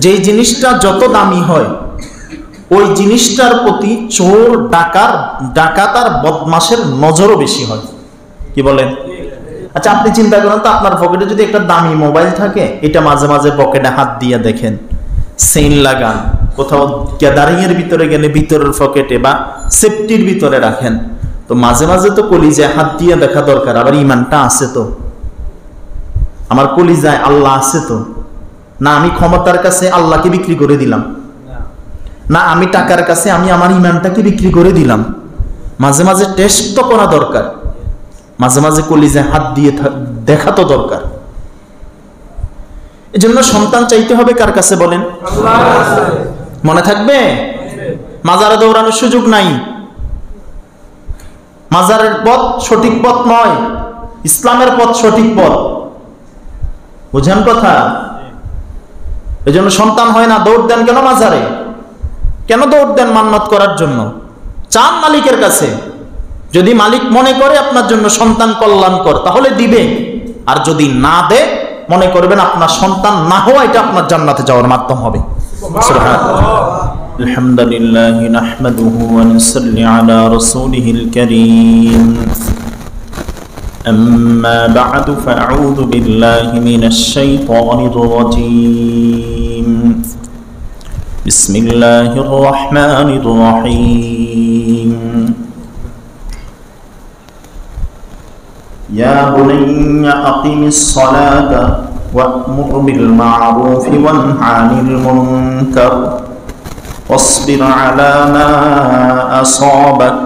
যেই জিনিসটা যত দামি হয় ওই জিনিসটার প্রতি চোর ডাকাত আর বদমাশের নজরও বেশি হয়। কি বলেন? আচ্ছা, আপনি চিন্তা করেন তো, আপনার পকেটে যদি একটা দামি মোবাইল থাকে, এটা মাঝে মাঝে পকেটে হাত দিয়ে দেখেন, চেইন লাগান, কোথাও গ্যাদারিং এর ভিতরে গেলে ভিতরের পকেটে বা সেফটির ভিতরে রাখেন, তো মাঝে মাঝে তো কলিজায় হাত দিয়ে দেখা দরকার। আবার ইমানটা আছে তো, আমার কলিজায় আল্লাহ আছে তো, না আমি ক্ষমতার কাছে আল্লাহকে বিক্রি করে দিলাম, না আমি টাকার কাছে আমি আমার ইমানটাকে বিক্রি করে দিলাম। মাঝে মাঝে টেস্ট তো করা দরকার, মাঝে মাঝে কলিজায় হাত দিয়ে দেখা তো দরকার। এজন্য সন্তান চাইতে হবে কার কাছে বলেন? মনে থাকবে? মাজারে দৌড়ানোর সুযোগ নাই, মাজারের পথ সঠিক পথ নয়, ইসলামের পথ সঠিক পথ। বুঝেন কথা? এজন্য সন্তান হয় না, দৌড় দেন কেন মাজারে? কেন দৌড় দেন? মান্নত করার জন্য। চান মালিকের কাছে, যদি মালিক মনে করে আপনার জন্য সন্তান কল্যাণকর তাহলে দিবে, আর যদি না দে মনে করবেন আপনার সন্তান না হওয়া এটা আপনার জান্নাতে যাওয়ার মাধ্যম হবে। সুবহানাল্লাহ। আলহামদুলিল্লাহ নাহমাদুহু ওয়া নুসাল্লি আলা রাসূলিহিল কারীম। আম্মা বা'দু ফাআউযু বিল্লাহি মিনাশ শাইতানির রাজীম। বিসমিল্লাহির রাহমানির রাহিম। يا بني أقم الصلاة وأمر بالمعروف وانه عن المنكر واصبر على ما أصابك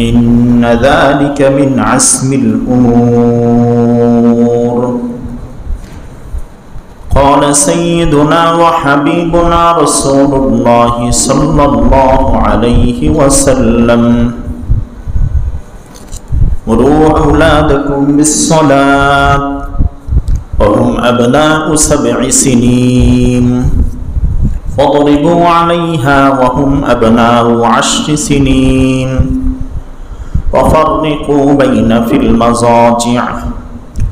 إن ذلك من عزم الأمور. قال سيدنا وحبيبنا رسول الله صلى الله عليه وسلم مروا أولادكم بالصلاة وهم أبناء 7 سنين واضربوا عليها وهم أبناء 10 سنين وفرقوا بين في المضاجع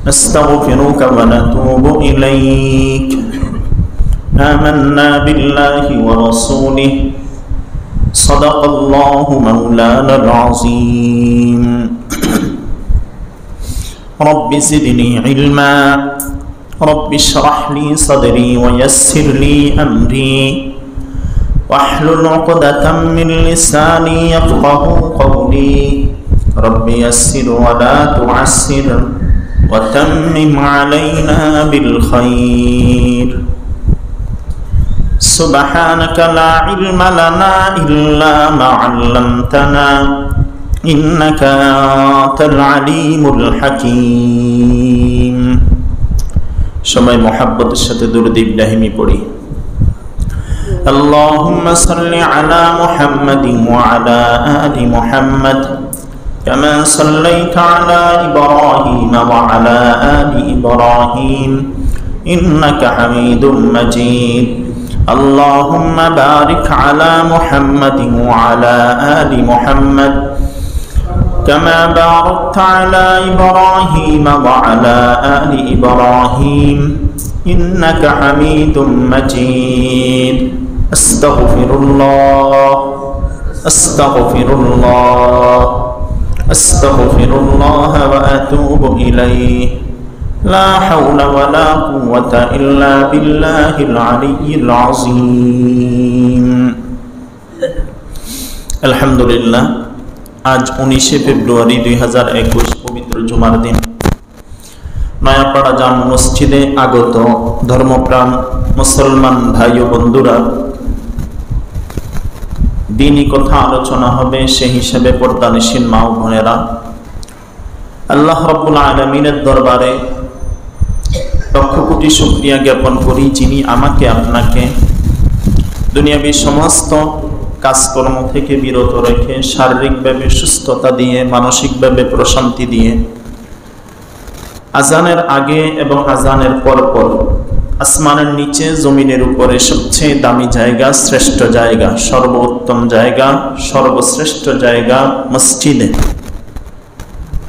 نستغفرك ونتوب إليك آمنا بالله ورسوله صدق الله مولانا العظيم. رب زدني علما رب اشرح لي صدري ويسر لي أمري واحلل عقدة من لساني يفقه قولي رب يسر ولا تعسر وتمم علينا بالخير. سبحانك لا علم لنا إلا ما علمتنا إنك أنت العليم الحكيم. সবাই মহব্বতের সাথে দুরূদ ইব্রাহিমি পড়ি। اللهم صل على محمد وعلى آل محمد كما صليت على إبراهيم وعلى آل إبراهيم إنك حميد مجيد. اللهم بارك على محمد وعلى آل محمد كما باركت على إبراهيم وعلى آل إبراهيم إنك حميد مجيد. أستغفر الله أستغفر الله أستغفر الله وأتوب إليه لا حول ولا قوة إلا بالله العلي العظيم. الحمد لله. আজ 19 ফেব্রুয়ারি 2021 পবিত্র জুমার দিন। নয়াপাড়া জামে মসজিদে আগত ধর্মপ্রাণ মুসলমান ভাই ও বন্ধুরা, দ্বীনি কথা আলোচনা হবে, সেই হিসাবে পর্দানিশীন মা ও বোনেরা, আল্লাহ রাব্বুল আলামিনের দরবারে লক্ষ কোটি শুকরিয়া জ্ঞাপন করি, যিনি আমাকে আপনাকে দুনিয়াবী সমস্ত কাজকর্ম থেকে বিরত রেখে শারীরিকভাবে সুস্থতা দিয়ে, মানসিকভাবে প্রশান্তি দিয়ে আজানের আগে এবং আজানের পরপর আসমানের নিচে জমিনের উপরে সবচেয়ে দামি জায়গা, শ্রেষ্ঠ জায়গা, সর্বোত্তম জায়গা, সর্বশ্রেষ্ঠ জায়গা মসজিদে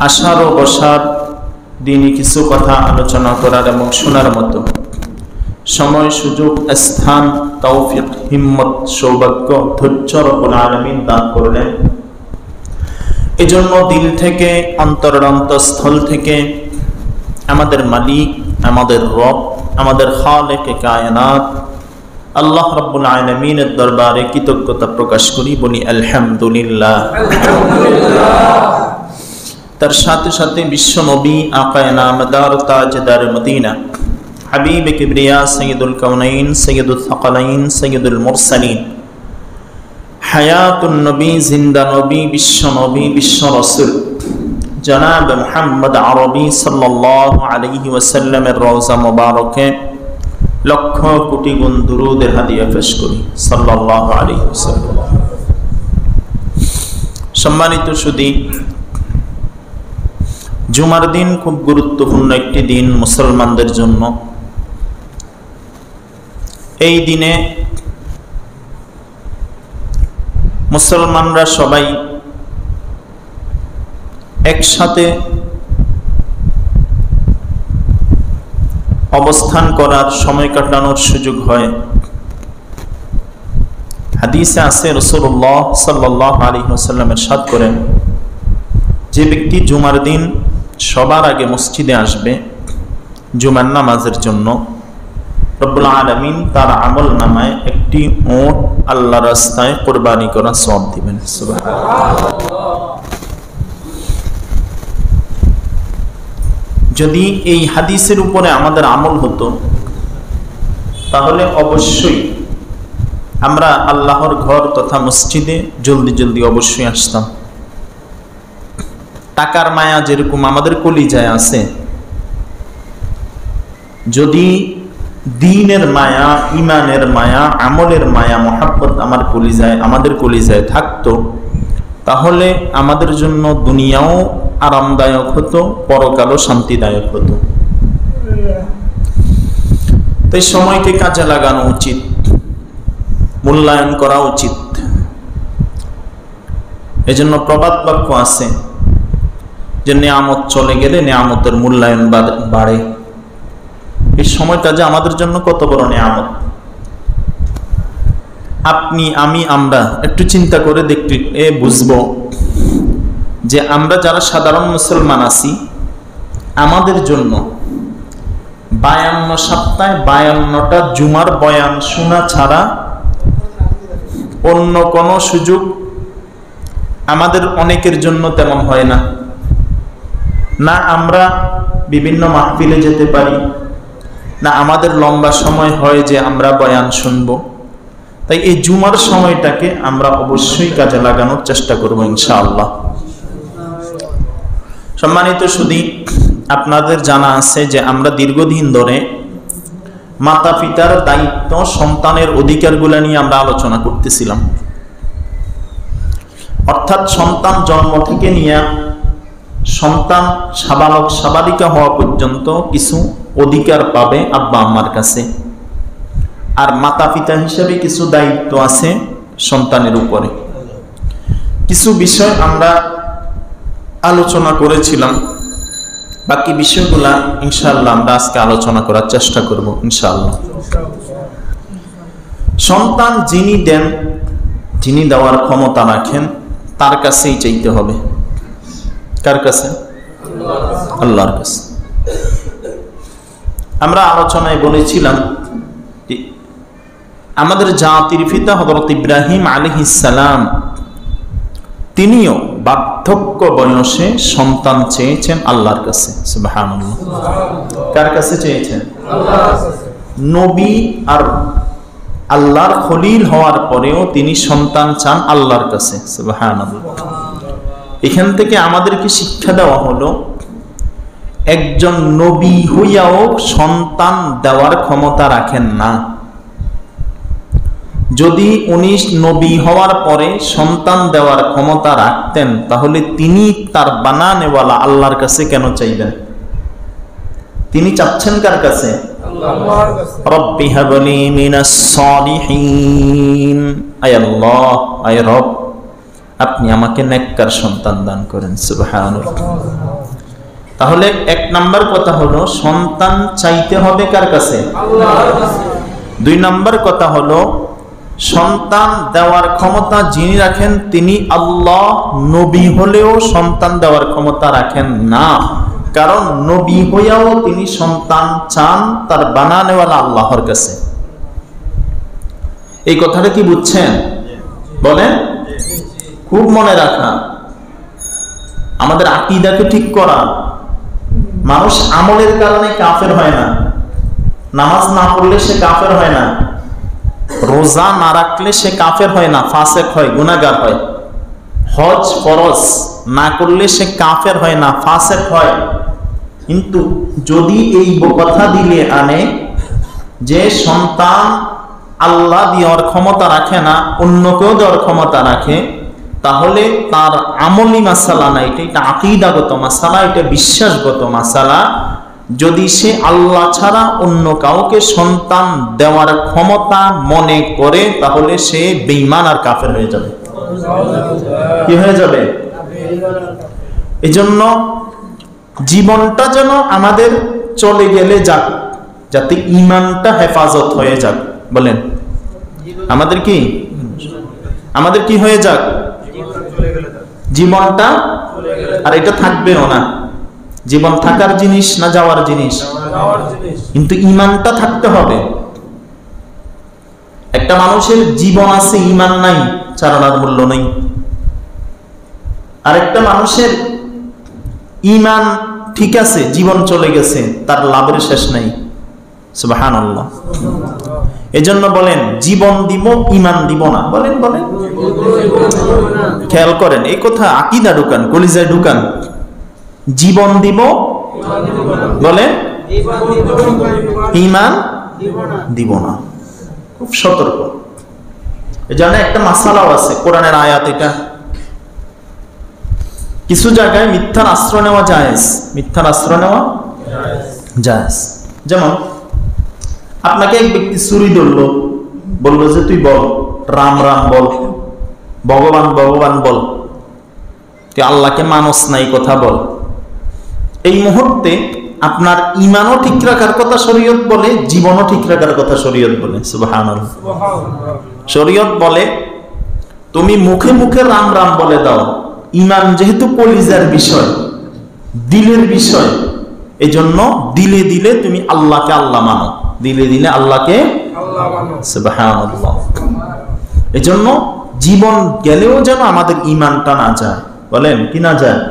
আসার ও বসার, দ্বীনি কিছু কথা আলোচনা করার এবং শোনার মতো সময়, সুযোগ, স্থান, তৌফিক, হিম্মত, সৌভাগ্য, ধৈর্য রব্বুল আলামিন দান করলেন। এজন্য দিল থেকে, অন্তরস্থল থেকে আমাদের মালিক, আমাদের রব, আমাদের খালেকে কায়নাত আল্লাহ রাব্বুল আলামিনের দরবারে কৃতজ্ঞতা প্রকাশ করি, বলি আলহামদুলিল্লাহ। তার সাথে সাথে বিশ্ব নবী আকায়ে নামদার তাজদার মদিনা হাবিব কিবরিয়া সৈয়দুল কাউনাইন সৈয়দুল সাকালাইন সৈয়দুল মুরসালিন হায়াতুন নবী, জিন্দা নবী, বিশ্ব নবী, বিশ্ব রাসূল জনাব মুহাম্মদ আরবি সাল্লাল্লাহু আলাইহি ওয়াসাল্লামের রওজা মুবারকে লক্ষ কোটি গুণ দুরূদের হাদিয়া পেশ করি সাল্লাল্লাহু আলাইহি ওয়াসাল্লাম। সম্মানিত সুধী, জুমার দিন খুব গুরুত্বপূর্ণ একটি দিন মুসলমানদের জন্য। এই দিনে মুসলমানরা সবাই একসাথে অবস্থান করার, সময় কাটানোর সুযোগ হয়। হাদিসে আছে রাসূলুল্লাহ সাল্লাল্লাহু আলাইহি ওয়াসাল্লাম ইরশাদ করেন, যে ব্যক্তি জুমার দিন সবার আগে মসজিদে আসবে জুমার নামাজের জন্য, রব্বুল আলামিন তার আমল নামায় একটি উট আল্লাহর রাস্তায় কুরবানি করা সওয়াব দিবেন। সুবহানাল্লাহ। যদি এই হাদিসের উপরে আমাদের আমল হতো তাহলে অবশ্যই আমরা আল্লাহর ঘর তথা মসজিদে জলদি জলদি অবশ্যই আসতাম। টাকার মায়া যেরকম আমাদের কলিজায় আছে, যদি দ্বীনের মায়া, ইমানের মায়া, আমলের মায়া, মহাব্বত আমাদের কলিজায় থাকতো, তাহলে আমাদের জন্য দুনিয়াও আরামদায়ক হতো, পরকালও শান্তিদায়ক হতো। তাই সময়কে কাজে লাগানো উচিত, মূল্যায়ন করা উচিত। এজন্য প্রবাদ বাক্য আছে যে নিয়ামত চলে গেলে নিয়ামতের মূল্যায়ন বাড়ে। এই সময়টা যে আমাদের জন্য কত বড় নিয়ামত, আপনি, আমি, আমরা একটু চিন্তা করে দেখতে বুঝবো যে আমরা যারা সাধারণ মুসলমান আছি, আমাদের জন্য 52 সপ্তাহে 52টা জুমার বয়ান শোনা ছাড়া অন্য কোনো সুযোগ আমাদের অনেকের জন্য তেমন হয় না। না আমরা বিভিন্ন মাহফিলে যেতে পারি, না আমাদের লম্বা সময় হয় যে আমরা বয়ান শুনবো। তাই এই জুমার সময়টাকে আমরা অবশ্যই কাজে লাগানোর চেষ্টা করব ইনশাআল্লাহ। সম্মানিত সুধী, আপনাদের জানা আছে যে আমরা দীর্ঘদিন ধরে মাতা পিতার দায়িত্ব, সন্তানের অধিকারগুলো নিয়ে আমরা আলোচনা করতেছিলাম। অর্থাৎ সন্তান জন্ম থেকে নিয়ে সন্তান সাবালক সাবালিকা হওয়া পর্যন্ত কিছু অধিকার পাবে আব্বা আম্মার কাছে, আর মাতা পিতা হিসেবে কিছু দায়িত্ব আছে সন্তানের উপরে। কিছু বিষয় আমরা আলোচনা করেছিলাম, বাকি বিষয়গুলা ইনশাআল্লাহ আমরা আজকে আলোচনা করার চেষ্টা করব ইনশাআল্লাহ। সন্তান যিনি দেন, যিনি দেওয়ার ক্ষমতা রাখেন, তার কাছেই চাইতে হবে। কার কাছে? আল্লাহর কাছে। আমরা আলোচনায় বলেছিলাম আমাদের জাতির পিতা হযরত ইব্রাহিম আলাইহিস সালাম, তিনিও বার্ধক্য বয়সে সন্তান চেয়েছেন আল্লাহর কাছে। সুবহানাল্লাহ। কার কাছে চেয়েছেন? আল্লাহর কাছে। নবী আর আল্লাহর খলিল হওয়ার পরেও তিনি সন্তান চান আল্লাহর কাছে। সুবহানাল্লাহ। এখান থেকে আমাদেরকে শিক্ষা দেওয়া হলো, একজন নবী হইয়াও সন্তান দেওয়ার ক্ষমতা রাখেন না। যদি উনি নবী হওয়ার পরে সন্তান দেওয়ার ক্ষমতা রাখতেন, তাহলে তিনি তার বানানেওয়ালা আল্লাহর কাছে কেন চাইবেন? তিনি চাচ্ছেন কার কাছে? আল্লাহর কাছে। রব্বি হাবলি মিনাস সালিহিন, আয় আল্লাহ, আয় রব, আপনি আমাকে নেককার সন্তান দান করেন। সুবহানাল্লাহ। তাহলে এক নাম্বার কথা হলো সন্তান চাইতে হবে কার কাছে? আল্লাহর কাছে। দুই নাম্বার কথা হলো সন্তান দেওয়ার ক্ষমতা যিনি রাখেন তিনি আল্লাহ। নবী হলেও সন্তান দেওয়ার ক্ষমতা রাখেন না, কারণ নবী হইয়াও তিনি সন্তান চান তার বানানেওয়ালা আল্লাহর কাছে। এই কথাটা কি বুঝছেন? বলেন, খুব মনে রাখা। আমাদের আকীদাকে ঠিক করা। মানুষ আমলের কারণে কাফের হয় না, নামাজ না পড়লে সে কাফের হয় না, রোজা না রাখলে সে কাফের হয় না, ফাসেক হয়, গুনাহগার হয়। হজ ফরজ না করলে সে কাফের হয় না, ফাসেক হয়। কিন্তু যদি এই কথা দিলে আনে যে সন্তান আল্লাহ দেওয়ার ক্ষমতা রাখে না, অন্য কেউ দেওয়ার ক্ষমতা রাখে, তাহলে তার আমলি মাসালা না, এটা আকীদাগত মাসালা, এটা বিশ্বাসগত মাসালা। যদি সে আল্লাহ ছাড়া অন্য কাউকে সন্তান দেওয়ার ক্ষমতা মনে করে, তাহলে সে বেঈমান আর কাফের হয়ে যাবে। কি হয়ে যাবে? এজন্য জীবনটা যেন আমাদের চলে গেলে যাক, যাতে ঈমানটা হেফাজত হয়ে যাক। বলেন, আমাদের কি হয়ে যাক? জীবনটা। আর এটা থাকবেও না। জীবন থাকার জিনিস না যাওয়ার জিনিস? কিন্তু ঈমানটা থাকতে হবে। একটা মানুষের জীবন আছে, ঈমান নাই, চারণার মূল্য নেই। আর একটা মানুষের ঈমান ঠিক আছে, জীবন চলে গেছে, তার লাভের শেষ নাই। সুবহানাল্লাহ। এজন্য বলেন, জীবন দিব, ঈমান দিব না। বলেন বলেন, খেয়াল করেন এই কথা, আকীদা ঢুকান, কলিজায় ঢুকান। জীবন দিব, বলেন, ঈমান দিব না। খুব সতর্ক। এজন্য একটা মাসালাও আছে, কোরআনের আয়াত। এটা কিছু জায়গায় মিথ্যার আশ্রয় নেওয়া জায়েজ, মিথ্যার আশ্রয় নেওয়া জায়েজ। যেমন আপনাকে এক ব্যক্তি ছুরি ধরলো, বললো যে তুই বল, রাম রাম বল, ভগবান ভগবান বল, তুই আল্লাহকে মানস নাই, কথা বল। এই মুহূর্তে আপনার ঈমানও ঠিক রাখার কথা শরীয়ত বলে, জীবনও ঠিক রাখার কথা শরীয়ত বলে। সুবহানাল্লাহ। শরীয়ত বলে তুমি মুখে মুখে রাম রাম বলে দাও, ঈমান যেহেতু কলিজার বিষয়, দিলের বিষয়, এজন্য দিলে দিলে তুমি আল্লাহকে আল্লাহ মানো, দিলে দিলে আল্লাহকে আল্লাহ মানো। সুবহানাল্লাহ। এজন্য জীবন গেলেও যেন আমাদের ঈমানটা না যায়। বলেন, কি না যায়?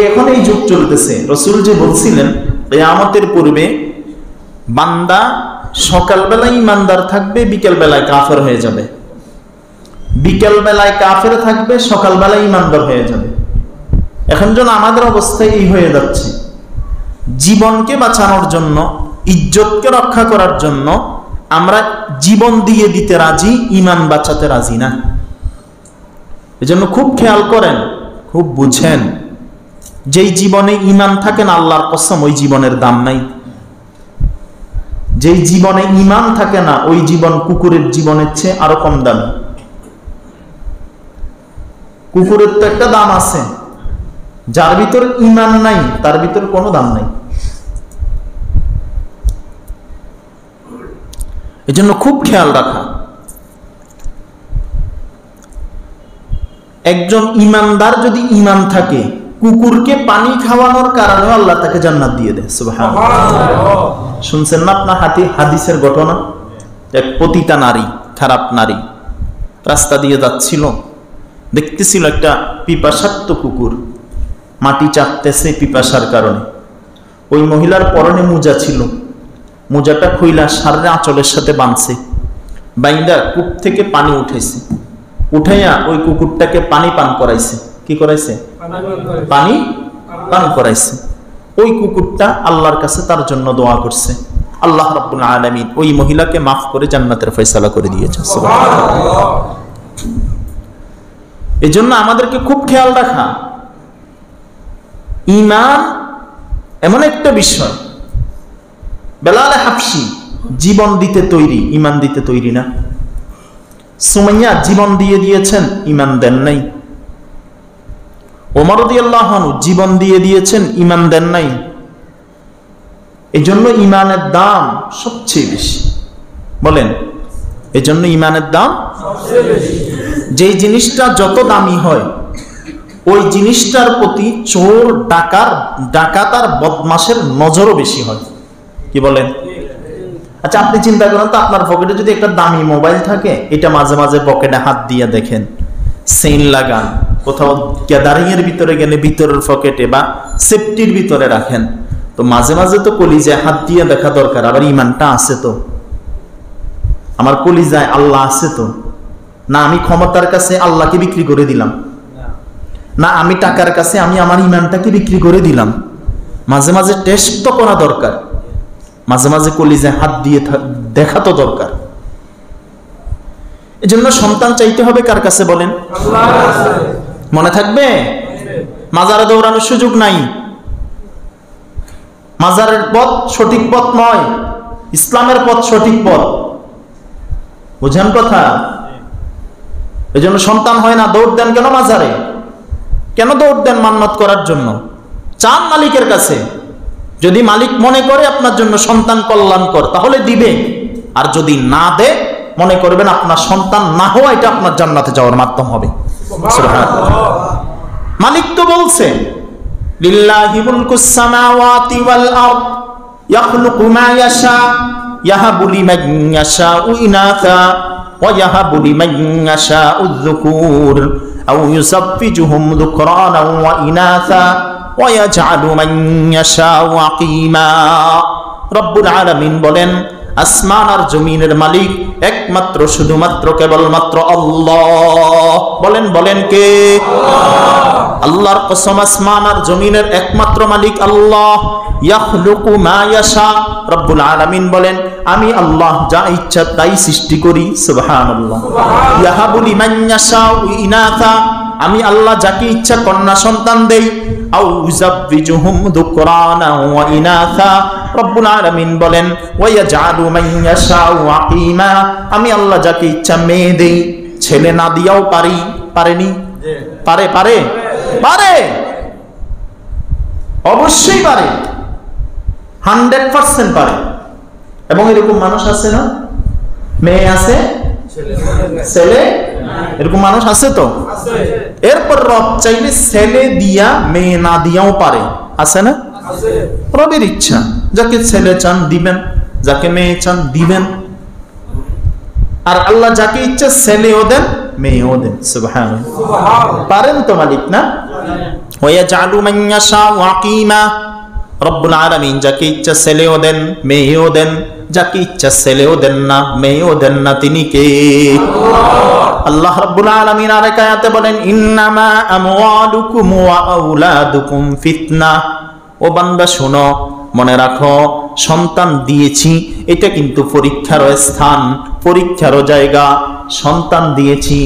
এখন এই যুগ চলতেছে, রাসূল যে বলছিলেন কিয়ামতের পূর্বে বান্দা সকাল বেলায় ঈমানদার থাকবে, বিকেল বেলায় কাফের হয়ে যাবে, বিকেল বেলায় কাফের থাকবে, সকাল বেলায় ঈমানদার হয়ে যাবে। এখন যেন আমাদের অবস্থা এই হয়ে যাচ্ছে। জীবনকে বাঁচানোর জন্য, ইজ্জতকে রক্ষা করার জন্য আমরা জীবন দিয়ে দিতে রাজি, ঈমান বাঁচাতে রাজি না। এজন্য খুব খেয়াল করেন, খুব বুঝেন, যেই জীবনে ঈমান থাকে না, আল্লাহর কসম ওই জীবনের দাম নাই। যেই জীবনে ঈমান থাকে না, ওই জীবন কুকুরের জীবনের চেয়ে আরো কম দাম। কুকুরের তো একটা দাম আছে, যার ভিতর ঈমান নাই তার ভিতর কোনো দাম নাই। এজন্য খুব খেয়াল রাখা। একজন ঈমানদার যদি ঈমান থাকে, কুকুরকে পানি খাওয়ানোর কারণে আল্লাহ তাকে জান্নাত দিয়ে দেয়। সুবহানাল্লাহ। শুনছেন না আপনার হাদিসের ঘটনা? এক পতিতা নারী, খারাপ নারী রাস্তা দিয়ে যাচ্ছিল, দেখতেছিল একটা পিপাসার্ত কুকুর মাটি চাটতেছে পিপাসার কারণে। ওই মহিলার পরনে মোজা ছিল, মোজাটা খুইলা সারের আঁচলের সাথে বাঁধছে, বাইন্দা কূপ থেকে পানি উঠেছে, উঠাইয়া ওই কুকুরটাকে পানি পান করাইছে। কি করাইছে? পানি পান করাইছে। ওই কুকুরটা আল্লাহর কাছে তার জন্য দোয়া করছে, আল্লাহ রাব্বুল আলামিন ওই মহিলাকে মাফ করে জান্নাতের ফয়সালা করে দিয়েছে। সুবহানাল্লাহ। এজন্য আমাদেরকে খুব খেয়াল রাখা, ঈমান এমন একটা বিষয়। বেলাল হাবশী জীবন দিতে তৈরি, ঈমান দিতে তৈরি না। সুমাইয়া জীবন দিয়ে দিয়েছেন, ঈমান দেন নাই। ওমর রাদিয়াল্লাহু আনহু জীবন দিয়ে দিয়েছেন, ঈমান দেন নাই। এই জন্য ঈমানের দাম সবচেয়ে বেশি। বলেন, এই জন্য ঈমানের দাম সবচেয়ে বেশি। যেই জিনিসটা যত দামি হয় ওই জিনিসটার প্রতি চোর, ডাকাত আর বদমাশের নজরও বেশি হয়। কি বলেন? আচ্ছা, আপনি চিন্তা করেন তো, আপনার পকেটে যদি একটা দামি মোবাইল থাকে, এটা মাঝে মাঝে পকেটে হাত দিয়ে দেখেন, চেইন লাগান, কোথাও গ্যাদারিং এর ভিতরে গেলে ভিতরের পকেটে বা সেফটির ভিতরে রাখেন, তো মাঝে মাঝে তো কলিজায় হাত দিয়ে দেখা দরকার। আবার ইমানটা আছে তো, আমার কলিজায় আল্লাহ আছে তো, না আমি ক্ষমতার কাছে আল্লাহকে বিক্রি করে দিলাম, না আমি টাকার কাছে আমি আমার ইমানটাকে বিক্রি করে দিলাম। মাঝে মাঝে টেস্ট তো করা দরকার, মাঝে মাঝে কলিজায় হাত দিয়ে দেখা তো দরকার। এজন্য সন্তান চাইতে হবে কার কাছে বলেন? মনে থাকবে? মাজারে দৌড়ানোর সুযোগ নাই। মাজারের পথ সঠিক পথ নয়, ইসলামের পথ সঠিক পথ। বুঝেন কথা? এজন্য সন্তান হয় না, দৌড় দেন কেন মাজারে? কেন দৌড় দেন? মান্নত করার জন্য। চান মালিকের কাছে, যদি মালিক মনে করে আপনার জন্য সন্তান কল্যাণকর তাহলে দিবে, আর যদি না দে মনে করবেন আপনার সন্তান না হওয়া এটা আপনার জান্নাতে যাওয়ার মাধ্যম হবে। মালিক তো বলছে, লিল্লাহি মুলকুস সামাওয়াতি ওয়াল আরদ ইয়াখলুকু মা ইয়াশা ইয়াহাবু লিমান ইয়াশাউ ইনাসা ওয়া ইয়াহাবু লিমান ইয়াশাউ যুকুর আও ইউসাফফিজুহুম যুকরানাও ওয়া ইনাসা ওয়া ইয়াজআলু মান ইয়াশাউ আকিমা। রব্বুল আলামিন বলেন, আসমান আর জমিনের মালিক একমাত্র শুধুমাত্র কেবলমাত্র আল্লাহ। বলেন বলেন কে? আল্লাহর কসম, আসমান আর জমিনের একমাত্র মালিক আল্লাহ। ইয়াখলুকু মা ইয়াশা, রব্বুল আলামিন বলেন, আমি আল্লাহ যা ইচ্ছা তাই সৃষ্টি করি। সুবহানাল্লাহ। ইয়াহাবু লিমান ইয়াশাউ ইনাসা, আমি আল্লাহ যাকে ইচ্ছা কন্যা সন্তান দেই। আও ইউযাব্বিজুহুম যুকরানা ওয়া ইনাসা, রব্বুল আলামিন বলেন, ওয়া ইয়াজআলু মান ইয়াশাউ আকিমা, আমি আল্লাহ যাকে ইচ্ছা মেয়ে দেই। ছেলে না দিয়াও পারি। পারেনি? পারে পারে পারে, অবশ্যই পারে, 100% পারে। এবং এরকম মানুষ আছে না, মেয়ে আছে ছেলে, এরকম মানুষ আছে তো। এরপর রব চাইলে ছেলে দিয়া মেয়ে না দিয়াও পারে, আছে না? রবের ইচ্ছা, যাকে ছেলে চান দিবেন, যাকে মেয়ে চান দিবেন। আর আল্লাহ যাকে ইচ্ছা ছেলেও দেন মেয়েও দেন। সুবহানাল্লাহ। পারেন তো মালিক না? ওয়া ইয়াজআলু মান ইয়াশাউ আকিমা, রব্বুল আলামিন যাকে ইচ্ছা ছেলেও দেন মেয়েও দেন, যাকে ইচ্ছা ছেলেও দেন না মেয়েও দেন না, তিনি কে? আল্লাহ রাব্বুল আলামিন আরেক আয়াতে বলেন, ইন্নামা আমওয়ালুকুম ওয়া আওলাদুকুম ফিতনা। ও বান্দা শোনো, মনে রাখো, সন্তান দিয়েছি এটা কিন্তু পরীক্ষার স্থান, পরীক্ষার জায়গা। সন্তান দিয়েছি,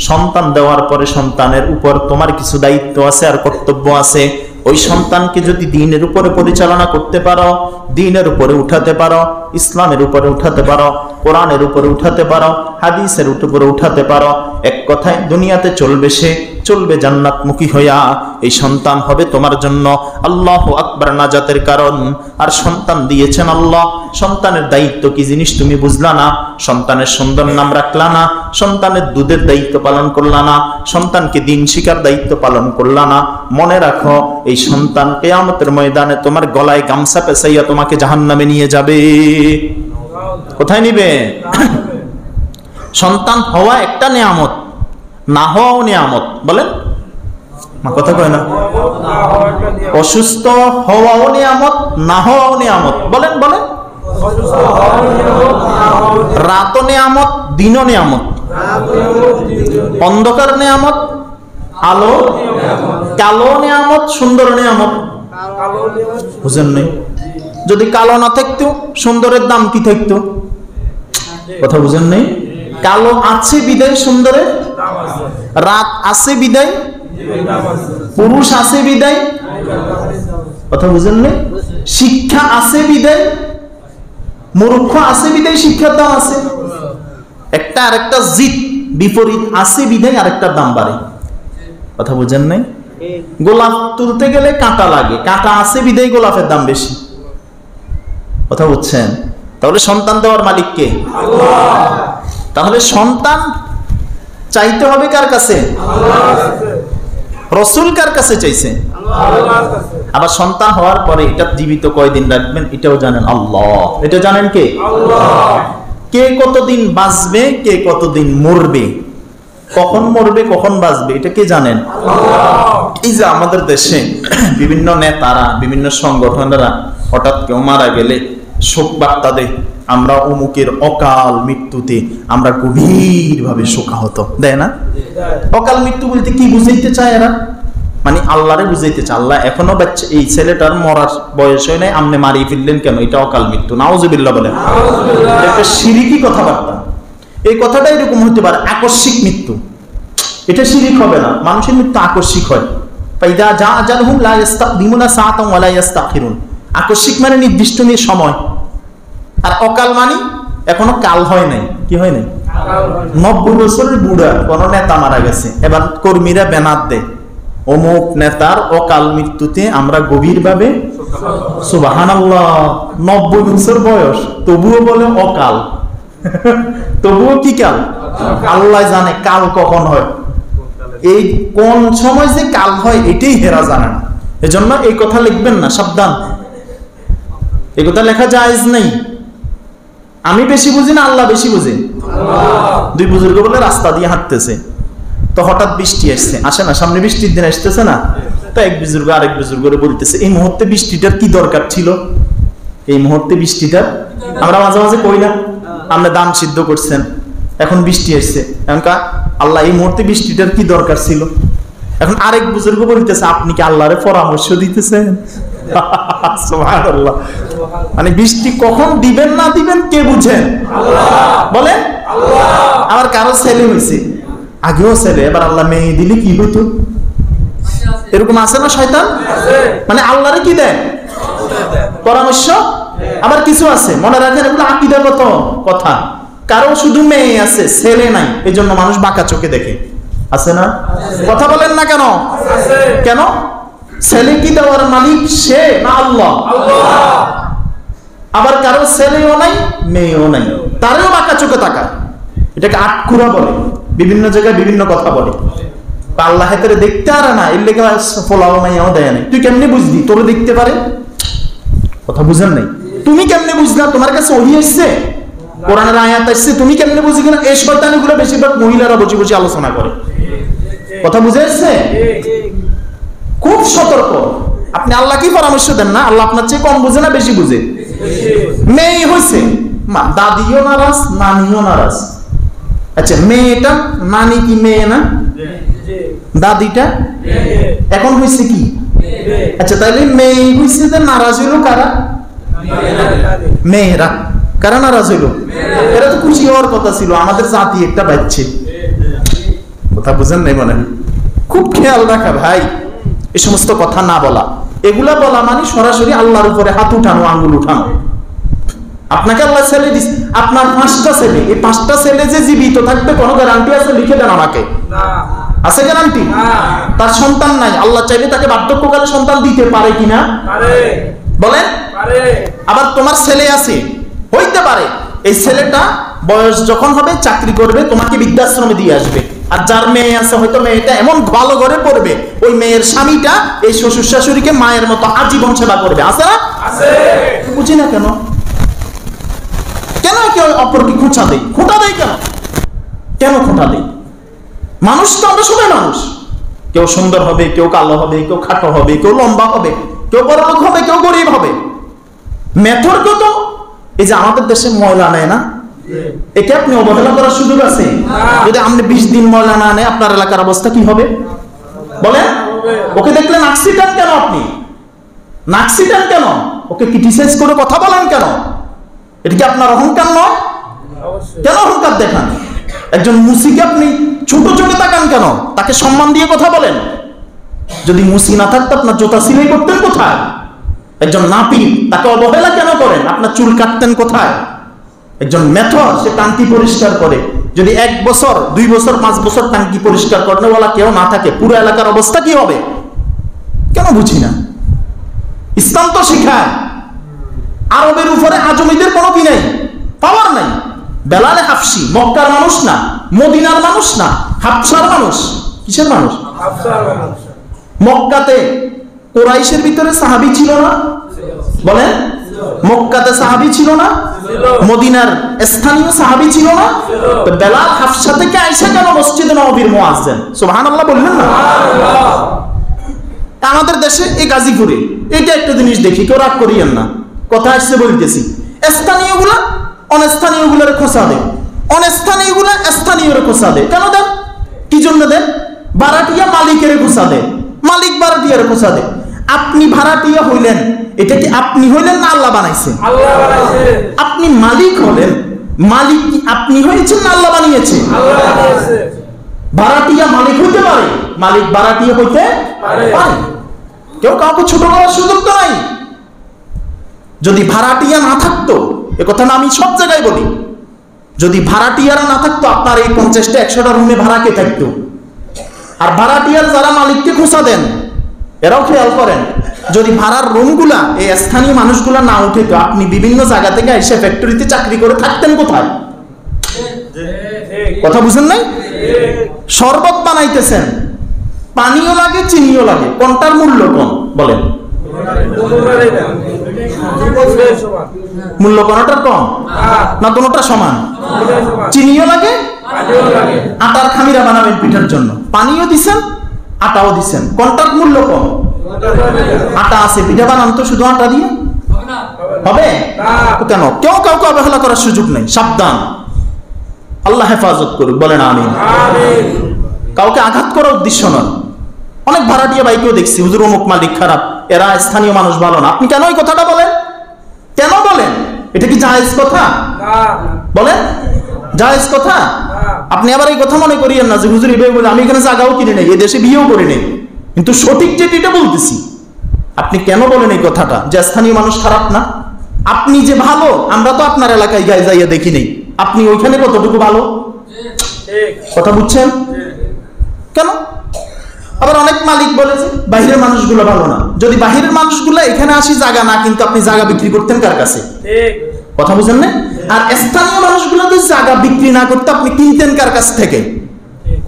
সন্তান দেওয়ার পরে সন্তানের উপর তোমার কিছু দায়িত্ব আছে আর কর্তব্য আছে। ওই সন্তানকে যদি দ্বীনের উপরে পরিচালনা করতে পারো, দ্বীনের উপরে উঠাতে পারো, ইসলামের উপরে উঠাতে পারো, কোরআনের উপরে উঠাতে পারো, হাদিসের উপরে উঠাতে পারো, এক কথায় দুনিয়াতে চলবে, সে চলবে জান্নাতমুখী হইয়া। এই সন্তান হবে তোমার জন্য আল্লাহু আকবার নাজাতের কারণ। আর সন্তান দিয়েছেন আল্লাহ, সন্তানের দায়িত্ব কি জিনিস তুমি বুঝলা না, সন্তানের সুন্দর নাম রাখলা না, সন্তানের দুধের দায়িত্ব পালন করলা না, সন্তানকে দিন শিখার দায়িত্ব পালন করলা না, মনে রাখো এই সন্তান কিয়ামতের ময়দানে তোমার গলায় গামছা পেঁচাইয়া তোমাকে জাহান্নামে নিয়ে যাবে। কোথায় নিবে? সন্তান হওয়া একটা নিয়ামত, না হওয়াও নিয়ামত। বলেন, কথা কয় না? অসুস্থ হওয়াও নিয়ামত, না হওয়াও নিয়ামত। বলেন বলেন। রাতও নিয়ামত, দিনও নিয়ামত, অন্ধকার নিয়ামত, আলো, কালো নিয়ামত, সুন্দর নিয়ামত। বুঝেন নাই? যদি কালো না থাকতো সুন্দরের দাম কি থাকতো? কথা বুঝেন নাই? কালো আছে বিদায় সুন্দরের, রাত আছে বিদায়, পুরুষ আছে বিদায়। কথা বুঝেন নাই? শিক্ষা আছে বিদায়, মূর্খ আছে বিদায় শিক্ষার দাম আছে। একটা আরেকটা জিত বিপরীত আছে বিদায় আরেকটার দাম বাড়ে। কথা বুঝেন নাই? গোলাপ তুলতে গেলে কাঁটা লাগে, কাঁটা আছে বিদায় গোলাপের দাম বেশি। কথা বুঝছেন? তাহলে সন্তান দেওয়ার মালিক কে? আল্লাহ। তাহলে সন্তান চাইতে হবে কার কাছে? রসুল কার কাছে চাইছে? আবার সন্তান হওয়ার পরে এটা জীবিত কয়দিন রাখবেন এটাও জানেন আল্লাহ। এটা জানেন কে? আল্লাহ। কে কতদিন বাঁচবে, কে কতদিন মরবে, কখন মরবে কখন বাঁচবে এটা কে জানেন? আল্লাহ। এই যে আমাদের দেশে বিভিন্ন নেতারা, বিভিন্ন সংগঠনেরা হঠাৎ কেউ মারা গেলে শোক বার্তা দেয়, আমরা অমুকের অকাল মৃত্যুতে আমরা গভীরভাবে শোকাহত, দেয় না? অকাল মৃত্যু বলতে কি বুঝাইতে চায় এরা? মানে আল্লাহরে বুঝাইতে চায় আল্লাহ এখনো বাচ্চা, এই ছেলেটার মরার বয়স হয় নাই, আপনি মারিয়ে ফেললেন কেন, এটা অকাল মৃত্যু। নাউজুবিল্লাহ বলেন। একটা শিরিকি কথাবার্তা। এই কথাটা এরকম হতে পারে আকস্মিক মৃত্যু, এটা শিরিক হবে না। মানুষের মৃত্যু আকস্মিক হয়। ফাইদা জা আজালহুম লা ইস্তাকদিমুনা সাআতান ওয়া লা ইস্তাখিরুন। আকস্মিক মানে নির্দিষ্ট নিয়ে সময়, আর অকাল মানে এখনো কাল হয় নাই। কি হয় নাই? 90 বছরের বুড়া কোন নেতা মারা গেছে, এবার কর্মীরা ব্যানার দেয় অমুক নেতার অকাল মৃত্যুতে আমরা গভীরভাবে সুবহানাল্লাহ। 90 বছর বয়স তবুও বলে অকাল। তবুও কি কাল? আল্লাহ জানে কাল কখন হয়, এই কোন সময় যে কাল হয় এটাই হেরা জানে না। এজন্য এই কথা লিখবেন না, সাবধান। এই কথা লেখা জায়েজ নেই। আমি বেশি বুঝি না আল্লাহ বেশি বুঝে। দুই বুজুর্গ বলে রাস্তা দিয়ে হাঁটতেছে, তো হঠাৎ বৃষ্টি আসছে, আসে না সামনে বৃষ্টির দিন আসতেছে না, তো এক বুজুর্গ আরেক বুজুর্গরে বলতেছে এই মুহূর্তে বৃষ্টিটার কি দরকার ছিল, এই মুহূর্তে বৃষ্টিটার, আমরা মাঝে মাঝে কই না আপনি দাম সিদ্ধ করছেন, এখন বৃষ্টি আসছে, এখন আল্লাহ এই মুহূর্তে বৃষ্টিটার কি দরকার ছিল। এখন আরেক বুজুর্গ বলতেছে আপনি কি আল্লাহরে পরামর্শ দিতেছেন? সুবহানাল্লাহ। মানে বৃষ্টি কখন দিবেন না দিবেন কে বুঝেন? বলেন। আবার কারো ছেলে হয়েছে, আগেও ছেলে, এবার আল্লাহ মেয়ে দিলে কি হইতো? এরকম আছে না শয়তান? মানে আল্লাহরে কি দেয়? পরামর্শ। আবার কিছু আছে মনে রাখেন এগুলো আকীদাগত কথা, কারো শুধু মেয়ে আছে ছেলে নাই, এই জন্য মানুষ বাঁকা চোখে দেখে। আছে না? কথা বলেন না কেন? কেন? ছেলে কি দেওয়ার মালিক সে না আল্লাহ? আবার কারো ছেলেও নাই মেয়েও নাই, তারও বাঁকা চোখে তাকায়, এটাকে আটকুরা বলে, বিভিন্ন জায়গায় বিভিন্ন কথা বলে। আল্লাহ হেতরে দেখতে আর না, এর লেগে ফলাও মাইয়াও দেয় নাই। তুই কেমনে বুঝলি তোরে দেখতে পারে? কথা বুঝেন নাই? তুমি কেমনে বুঝলা? তোমার কাছে ওহী আসছে, কোরআনের আয়াত আসছে, তুমি কেমনে বুঝি কিনা? এই শয়তানিগুলো বেশিরভাগ মহিলারা বসে বসে আলোচনা করে। কথা বুঝে আসছে? খুব সতর্ক। আপনি আল্লাহ কি পরামর্শ দেন না? আল্লাহ আপনার চেয়ে কম বুঝে না বেশি বুঝে? মেয়ে হয়েছে, দাদিও নারাজ নানিও নারাজ। আচ্ছা মেয়েটা, নানি কি মেয়ে না? দাদিটা এখন হয়েছে কি? আচ্ছা তাইলে মেয়ে হয়েছে যে নারাজ হইল কারা? মেয়েরা। কারা নারাজ হইল? এরা তো খুশি হওয়ার কথা ছিল, আমাদের জাতি একটা বাচ্চে। কথা বুঝেন নাই? মনে খুব খেয়াল রাখা ভাই, এই সমস্ত কথা না বলা। এগুলা বলা মানে সরাসরি আল্লাহর উপরে হাত উঠানো, আঙ্গুল উঠানো। আপনাকে আল্লাহ ছেলে দিস, আপনার 5টা ছেলে, এই 5টা ছেলে যে জীবিত থাকবে কোনো গ্যারান্টি আছে? লিখে দেন আমাকে। আছে গ্যারান্টি? তার সন্তান নাই, আল্লাহ চাইলে তাকে বার্ধক্যকালে সন্তান দিতে পারে কিনা? বলেন। আবার তোমার ছেলে আছে, হইতে পারে এই ছেলেটা বয়স যখন হবে চাকরি করবে, তোমাকে বৃদ্ধাশ্রমে দিয়ে আসবে। আর যার মেয়ে আছে হয়তো মেয়েটা এমন ভালো ঘরে পড়বে, ওই মেয়ের স্বামীটা এই শ্বশুর শাশুড়িকে মায়ের মতো আজীবন সেবা করবে। আছে না? আছে। বুঝি না কেন? কেন কেউ অপরকে খোঁচা দেয়? খোঁটা দেয় কেন? কেন খোঁটা দেয়? মানুষ তো আমরা সবাই মানুষ, কেউ সুন্দর হবে, কেউ কালো হবে, কেউ খাটো হবে, কেউ লম্বা হবে, কেউ বড়লোক হবে, কেউ গরিব হবে। মেথর কত? এই যে আমাদের দেশে ময়লা নেয় না, একে আপনি অবহেলা করার সুযোগ আছে? যদি আপনি 20 দিন ময়লা না নেয় আপনার এলাকার অবস্থা কি হবে? বলেন। ওকে দেখলেন নাকসিটান কেন? আপনি নাকসিটান কেন? ওকে ক্রিটিসাইজ করে কথা বলেন কেন? এটা কি আপনার অহংকার নয়? কেন অহংকার দেখান? একজন মুসিকে আপনি ছোট চোখে তাকান কেন? তাকে সম্মান দিয়ে কথা বলেন। যদি মুসি না থাকতো আপনার জুতা সিলাই করতেন কোথায়? একজন নাপি, তাকে অবহেলা কেন করেন? আপনার চুল কাটতেন কোথায়? একজন মেথর, সে টাঙ্কি পরিষ্কার করে, যদি 1 বছর 2 বছর 5 বছর টাঙ্কি পরিষ্কার করতে বলা কেউ না থাকে, পুরো এলাকার অবস্থা কি হবে? কেন বুঝি না? ইসলাম তো শেখায় আরবের উপরে আজমিদের কোনো কি নাই, পাওয়ার নাই। বেলালে হাফসি মক্কার মানুষ না, মদিনার মানুষ না, হাফসার মানুষ। কিসের মানুষ? মক্কাতে কুরাইশের ভিতরে সাহাবী ছিল না? বলেন, মক্কাতে সাহাবী ছিল না? মদিনার স্থানীয় সাহাবী ছিল না? তো বেলাল হাফসা থেকে আইসা কেন মসজিদে নববীর মুয়াজ্জিন? সুবহানাল্লাহ বললেন না? আমাদের দেশে এই গাজীপুরে এটা একটা জিনিস দেখি, কেউ রাগ করিয়েন না, কথা আসছে বলতেছি। স্থানীয় গুলা অনস্থানীয় গুলার খোঁচা দেয়, অনস্থানীয় গুলা স্থানীয় খোঁচা দেয়। কেন দেন? কি জন্য দেন? ভাড়াটিয়া মালিকের খোঁচা দেয়, মালিক ভাড়াটিয়ার খোঁচা দেয়। আপনি ভাড়াটিয়া হইলেন, এটা কি আপনি হইলেন না আল্লাহ বানাইছে? আল্লাহ বানাইছে। আপনি মালিক হলেন, মালিক কি আপনি হয়েছেন না আল্লাহ বানিয়েছে? আল্লাহ বানিয়েছে। ভাড়াটিয়া মালিক হইতে পারে, মালিক ভাড়াটিয়া হইতে পারে। কেউ কাউকে ছোট করার সুযোগ তো নাই। যদি ভাড়াটিয়া না থাকতো, এ কথাটা আমি সব জায়গায় বলি, যদি ভাড়াটিয়ারা না থাকতো আপনার এই 50টা 100টা রুমে ভাড়া কে থাকতো? আর ভাড়াটিয়ার যারা মালিককে খোঁচা দেন এরাও খেয়াল করেন, যদি ভাড়ার রুমগুলা এই স্থানীয় মানুষগুলা না উঠে তো আপনি বিভিন্ন জায়গা থেকে এসে ফ্যাক্টরিতে চাকরি করে থাকতেন কোথায়? কথা বুঝেন নাই? শরবত বানাইতেছেন, পানিও লাগে চিনিও লাগে, কোনটার মূল্য কম বলেন? মূল্য কোনটার কম না দুটোটা সমান? চিনিও লাগে, আটার খামিরা বানাবেন পিঠার জন্য, পানিও দিছেন আটাও দিছেন, কোনটার মূল্য কম? আটা আছে, পিঠা বানান তো শুধু আটা দিয়ে হবে? কেন? কেউ কাউকে অবহেলা করার সুযোগ নেই, সাবধান। আল্লাহ হেফাজত করুক, বলেন আমিন। কাউকে আঘাত করার উদ্দেশ্য নয়। অনেক ভাড়াটিয়া বাইকেও দেখছি, হুজুর অমুক মালিক খারাপ, এরা স্থানীয় মানুষ ভালো না। আপনি কেন এই কথাটা বলেন? কেন বলেন? এটা কি জায়েজ কথা? বলেন, জায়েজ কথা? আপনি আবার এই কথা মনে করিয়েন না যে হুজুর এভাবে বলে আমি এখানে জায়গাও কিনে নেই, এই দেশে বিয়েও করি নেই, কিন্তু সঠিক যেটা বলতেছি। আপনি কেন বলেন এই কথাটা যে স্থানীয় মানুষ খারাপ না? আপনি যে ভালো, আমরা তো আপনার এলাকায় গায়ে যাইয়া দেখি নেই, আপনি ওইখানে কতটুকু ভালো? কথা বুঝছেন? কেন? আবার অনেক মালিক বলেছে বাহিরের মানুষগুলো ভালো না। যদি বাহিরের মানুষগুলো এখানে আসি জায়গা না কিন্তু আপনি জায়গা বিক্রি করতেন কার কাছে? কথা বুঝেন না? আর স্থানীয় মানুষগুলো যদি জায়গা বিক্রি না করতে আপনি কিনতেন কার কাছ থেকে?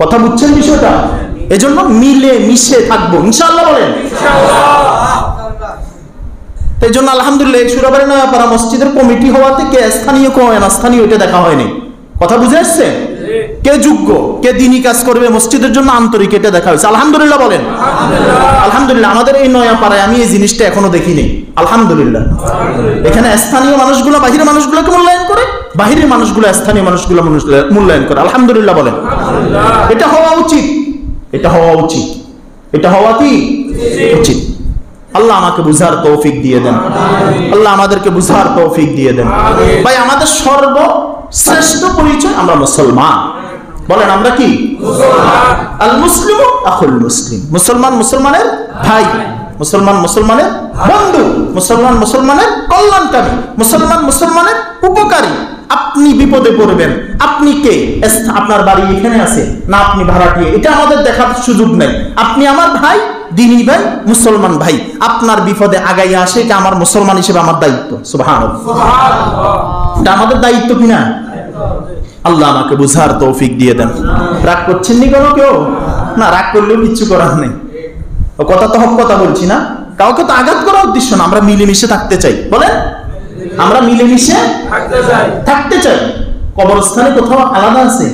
কথা বুঝছেন বিষয়টা? এজন্য মিলে মিশে থাকবো ইনশাআল্লাহ, বলেন এই জন্য আলহামদুলিল্লাহ সুরাবাড়ি নয়াপাড়া মসজিদের কমিটি হওয়া থেকে স্থানীয় কয় না স্থানীয় এটা দেখা হয়নি। কথা বুঝে আসছে? কে যোগ্য, কে দিনী কাজ করবে মসজিদের জন্য আন্তরিক, এটা দেখা হয়েছে। আলহামদুলিল্লাহ বলেন আলহামদুলিল্লাহ। আমাদের এই নয়াপাড়ায় আমি এই জিনিসটা এখনো দেখিনি, আলহামদুলিল্লাহ। এখানে স্থানীয় মানুষগুলো বাহিরের মানুষগুলোকে মূল্যায়ন করে, বাহিরের মানুষগুলো স্থানীয় মানুষগুলো মূল্যায়ন করে, আলহামদুলিল্লাহ বলেন। এটা হওয়া উচিত, এটা হওয়া উচিত, এটা হওয়া কি উচিত। আল্লাহ আমাকে বুঝার তৌফিক দিয়ে দেন, আল্লাহ আমাদেরকে বুঝার তৌফিক দিয়ে দেন। ভাই আমাদের সর্বশ্রেষ্ঠ পরিচয় আমরা মুসলমান, বলেন আমরা কি? আল মুসলিম আখুল মুসলিম, মুসলমান মুসলমানের ভাই, মুসলমান মুসলমানের বন্ধু, মুসলমান মুসলমানের কল্যাণকারী, মুসলমান মুসলমানের উপকারী। আপনি বিপদে পড়বেন, আপনি কে? আপনার বাড়ি এখানে আছে না আপনি ভাড়াটিয়া, এটা আমাদের দেখার সুযোগ নেই। আপনি আমার ভাই, দিনী ভাই, মুসলমান ভাই, আপনার বিপদে আগাইয়া আসে, এটা আমার মুসলমান হিসেবে আমার দায়িত্ব। সুবহানাল্লাহ, এটা আমাদের দায়িত্ব কিনা? আল্লাহ আমাকে বুঝার তৌফিক দিয়ে দেন। রাগ করছেন নি কোনো কেউ? না, রাগ করলেও কিচ্ছু করার নেই। ও কথা তো হক কথা বলছি না, কাউকে তো আঘাত করার উদ্দেশ্য না, আমরা মিলেমিশে থাকতে চাই। বলেন আমরা মিলেমিশে থাকতে চাই। কবরস্থানে কোথাও আলাদা আছে?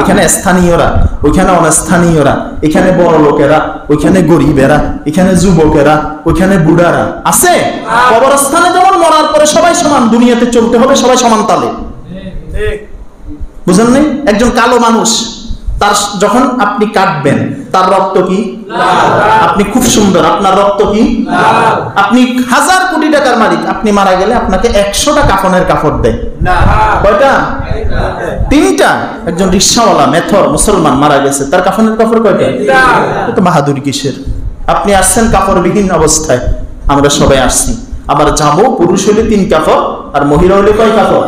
এখানে স্থানীয়রা, ওইখানে অনস্থানীয়রা, এখানে বড় লোকেরা, ওইখানে গরিবেরা, এখানে যুবকেরা, ওইখানে বুড়ারা আছে। কবরস্থানে যেমন মরার পরে সবাই সমান, দুনিয়াতে চলতে হবে সবাই সমান তালে। বুঝেন নাই? একজন কালো মানুষ, তার যখন আপনি কাটবেন তার রক্ত কি? আপনি খুব সুন্দর, আপনার রক্ত কি? আপনি 1000 কোটি টাকার মালিক, আপনি মারা গেলে আপনাকে 100টা কাফনের কাপড় দেয়। কয়টা? 3টা। একজন রিকশাওয়ালা মেথর মুসলমান মারা গেছে, তার কাফনের কাপড় কয়টা? তো বাহাদুরি কিসের? আপনি আসছেন কাপড়বিহীন অবস্থায়, আমরা সবাই আসছি, আবার যাবো। পুরুষ হলে 3 কাপড় আর মহিলা হলে কয় কাপড়?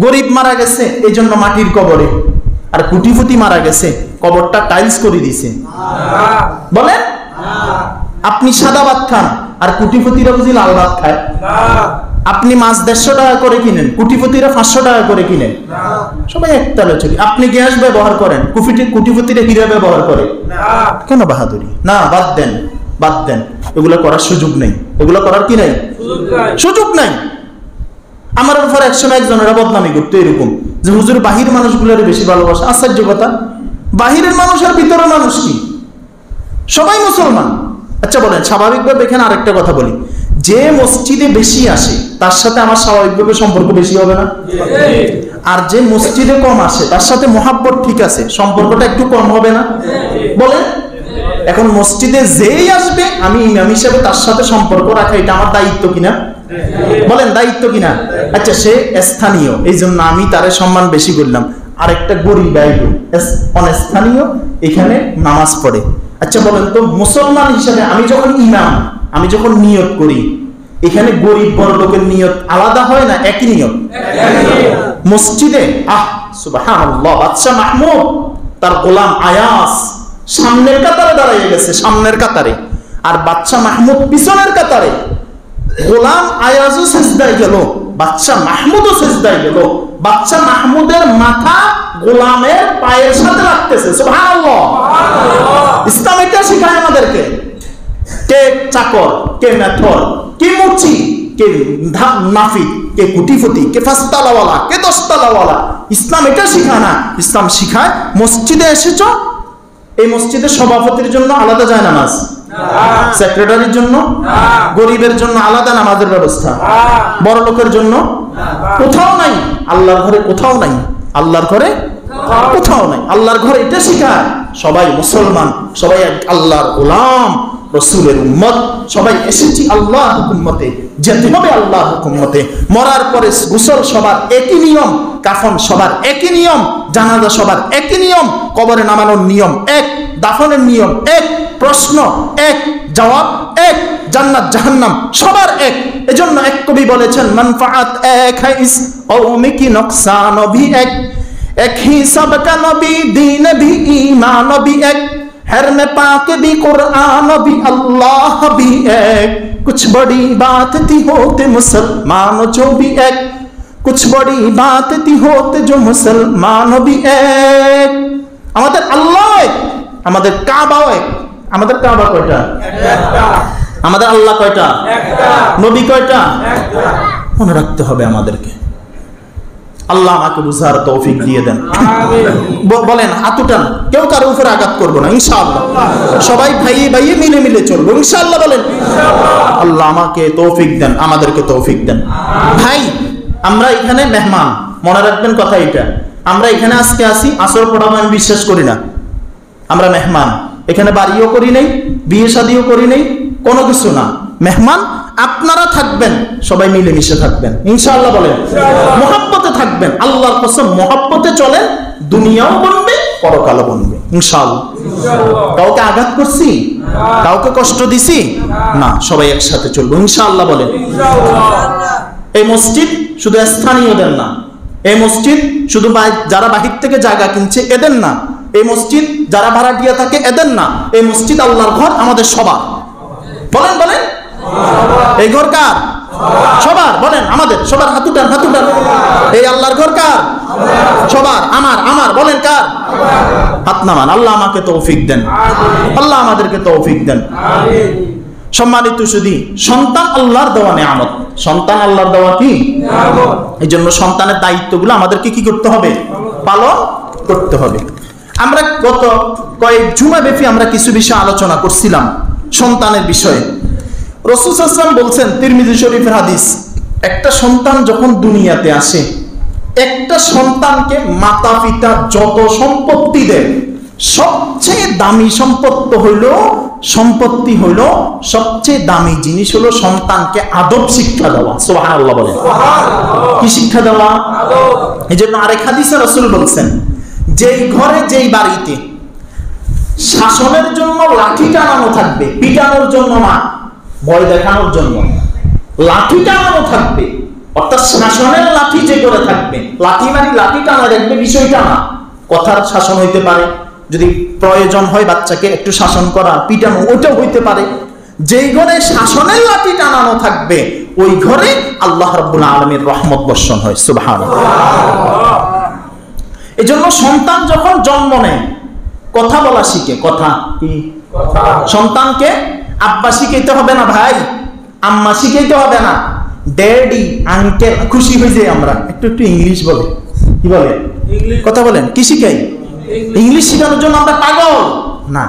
গরিব মারা গেছে এই জন্য মাটির কবরে, আর কোটিপতি মারা গেছে কবরটা টাইলস করে দিছে। বলেন আপনি সাদা ভাত খান, আর কোটিপতিরা বুঝি লাল ভাত খায়? আপনি মাছ 150 টাকা করে কিনেন, কোটিপতিরা 500 টাকা করে কিনেন। সবাই একতালে চলি। আপনি গ্যাস ব্যবহার করেন, কোটিপতিরা হীরা ব্যবহার করে। কেন বাহাদুরি? না, বাদ দেন, বাদ দেন। এগুলো করার সুযোগ নেই। এগুলো করার কি নাই? সুযোগ নাই। আমার উপর একসময় একজনেরা বদনামি করতো এরকম যে হুজুর বাহির মানুষগুলোর বেশি ভালোবাসে। আশ্চর্য কথা, বাহিরের মানুষ আর ভিতরের মানুষ কি? সবাই মুসলমান। আচ্ছা বলেন, স্বাভাবিকভাবে এখানে আরেকটা কথা বলি, যে মসজিদে বেশি আসে তার সাথে আমার স্বাভাবিকভাবে সম্পর্ক বেশি হবে না? আর যে মসজিদে কম আসে তার সাথে মহাব্বত ঠিক আছে, সম্পর্কটা একটু কম হবে না? বলেন। এখন মসজিদে যেই আসবে আমি ইমাম হিসেবে তার সাথে সম্পর্ক রাখা, এটা আমার দায়িত্ব কিনা? বলেন, দায়িত্ব কিনা? আচ্ছা, সে স্থানীয়, এই জন্য আমি তার সম্মান বেশি করলাম। আরেকটা গরিব অনস্থানীয় এখানে নামাজ পড়ে। আচ্ছা বলেন তো, মুসলমান হিসেবে আমি যখন ইমাম, আমি যখন নিয়ত করি, এখানে গরিব বড় লোকের নিয়ত আলাদা হয় না? একই নিয়ত। মসজিদে সুবহানাল্লাহ, বাদশাহ মাহমুদ তার গোলাম আয়াস সামনের কাতারে দাঁড়িয়ে গেছে, সামনের কাতারে, আর বাদশাহ মাহমুদ পিছনের কাতারে। গোলাম আয়াজও সিজদায় গেল, বাদশাহ মাহমুদও সিজদায় গেল। বাদশাহ মাহমুদের মাথা গোলামের পায়ের সাথে লাগতেছে। সুবহানাল্লাহ। ইসলাম এটা শেখায় আমাদেরকে। কে চাকর, কে মেথর, কে মুচি, কে নাফি, কে কুটিপতি, কে ফাস্তালাওয়ালা, কে দশতালাওয়ালা। ইসলাম এটা শিখায় না। ইসলাম শিখায় মসজিদে এসেছো, এই মসজিদের সভাপতির জন্য আলাদা যায় নামাজ, সেক্রেটারির জন্য, গরিবের জন্য আলাদা নামাজের ব্যবস্থা, বড় লোকের জন্য কোথাও নাই। আল্লাহর ঘরে কোথাও নাই, আল্লাহর ঘরে কোথাও নাই। আল্লাহর ঘরে এটা শিখায় সবাই মুসলমান, সবাই আল্লাহর গোলাম, রাসূলের উম্মত, সবাই এসেছি আল্লাহর হুকুমতে, যেতে হবে আল্লাহর হুকুমতে। মরার পরে গোসল সবার একই নিয়ম, কাফন সবার একই নিয়ম, জানাজা সবার একই নিয়ম, কবরে নামানোর নিয়ম এক, দাফনের নিয়ম এক, প্রশ্ন এক, জবাব এক, জান্নাত জাহান্নাম সবার এক। এজন্য এক কবি বলেছেন, মানফাআত এক है इस कौम की नुकसान भी एक ही सबका नबी दीन भी ईमान भी एक, हर में पाक भी कुरान भी अल्लाह भी एक, कुछ बड़ी बात थी होते मुसलमान जो भी एक, कुछ बड़ी बात थी होते जो मुसलमान भी एक। আমাদের আল্লাহ এক, আমাদের কাবাও এক। আমাদের কাবা কয়টা? একটা। আমাদের আল্লাহ কয়টা? একটা। নবী কয়টা? একটা। মনে রাখতে হবে আমাদেরকে। আল্লাহ আমাকে বুঝার তৌফিক দিয়ে দেন। বলেন, হাত উঠান, কেউ কারো উপরে আঘাত করবো না ইনশাআল্লাহ। সবাই ভাইয়ে ভাইয়ে মিলে মিলে চলবো ইনশাআল্লাহ। বলেন আল্লাহ আমাকে তৌফিক দেন, আমাদেরকে তৌফিক দেন। ভাই, আমরা এখানে মেহমান, মনে রাখবেন কথা এটা। আমরা এখানে আজকে আসি, আসর পড়াবো আমি বিশ্বাস করি না। আমরা মেহমান, এখানে বাড়িও করি নাই, বিয়ে শাদিও করি নাই, কোনো কিছু না। মেহমান আপনারা থাকবেন, সবাই মিলেমিশে থাকবেন ইনশাআল্লাহ। বলেন মহব্বতে থাকবেন, আল্লাহর কসম মহব্বতে চলেন, দুনিয়াও বনবে পরকালও বনবে ইনশাআল্লাহ। কাউকে আঘাত করছি? কাউকে কষ্ট দিছি? না, সবাই একসাথে চলবো ইনশাআল্লাহ। বলেন এই মসজিদ শুধু স্থানীয়দের না, এই মসজিদ শুধু যারা বাহির থেকে জায়গা কিনছে এদের না, এই মসজিদ যারা ভাড়াটিয়া থাকে এদের না, এই মসজিদ আল্লাহর ঘর আমাদের সবার। বলেন বলেন এই ঘর কার? সবার। বলেন আমাদের সবার। হাত উঠান, হাত উঠান। এই আল্লাহর ঘর কার? সবার। আমার আমার বলেন কার? হাত নামান। আল্লাহ আমাকে তৌফিক দেন, আল্লাহ আমাদেরকে তৌফিক দেন। সম্মানিত সুধী, সন্তান আল্লাহর দেওয়া নিয়ামত। সন্তান আল্লাহর দেওয়া কি নিয়ামত। এই জন্য সন্তানের দায়িত্বগুলো আমাদেরকে কি করতে হবে? পালন করতে হবে। আমরা গত কয়েক জুমা ব্যাপী আমরা কিছু বিষয় আলোচনা করছিলাম সন্তানের বিষয়ে। রাসূল সাল্লাল্লাহু আলাইহি ওয়াসাল্লাম বলছেন, তিরমিজি শরীফের হাদিস, একটা সন্তান যখন দুনিয়াতে আসে, একটা সন্তানকে মাতা পিতা যত সম্পত্তি দেয়, সবচেয়ে দামি সম্পত্তি হইল সবচেয়ে দামি জিনিস হলো সন্তানকে আদব শিক্ষা দেওয়া। সুবহানাল্লাহ বলেন। কি শিক্ষা দেওয়া? আদব। এই জন্য আরেক হাদিসে রাসূল বলছেন, যেই ঘরে যেই বাড়িতে শাসনের জন্য লাঠি টানানো থাকবে, পিটানোর জন্য না, ভয় দেখানোর জন্য লাঠি টানানো থাকবে, অর্থাৎ শাসনের লাঠি যে করে থাকবে, লাঠি মানে লাঠি টানা দেখবে, বিষয়টা না, কথার শাসন হইতে পারে, যদি প্রয়োজন হয় বাচ্চাকে একটু শাসন করা, পিটানো, ওটাও হইতে পারে। যেই ঘরে শাসনের লাঠি টানানো থাকবে ওই ঘরে আল্লাহ রাব্বুল আলামিনের রহমত বর্ষণ হয়। সুবহানাল্লাহ। এজন্য সন্তান যখন জন্ম নেয় কথা বলা শিখে। কথা কি? সন্তানকে আব্বা শিখাইতে হবে না ভাই, আম্মা শিখাইতে হবে না, ড্যাডি আঙ্কেল খুশি হয়ে যাই আমরা। একটু একটু ইংলিশ বলে, কি বলে? কথা বলেন। কি শিখাই? ইংলিশ শিখানোর জন্য আমরা পাগল না,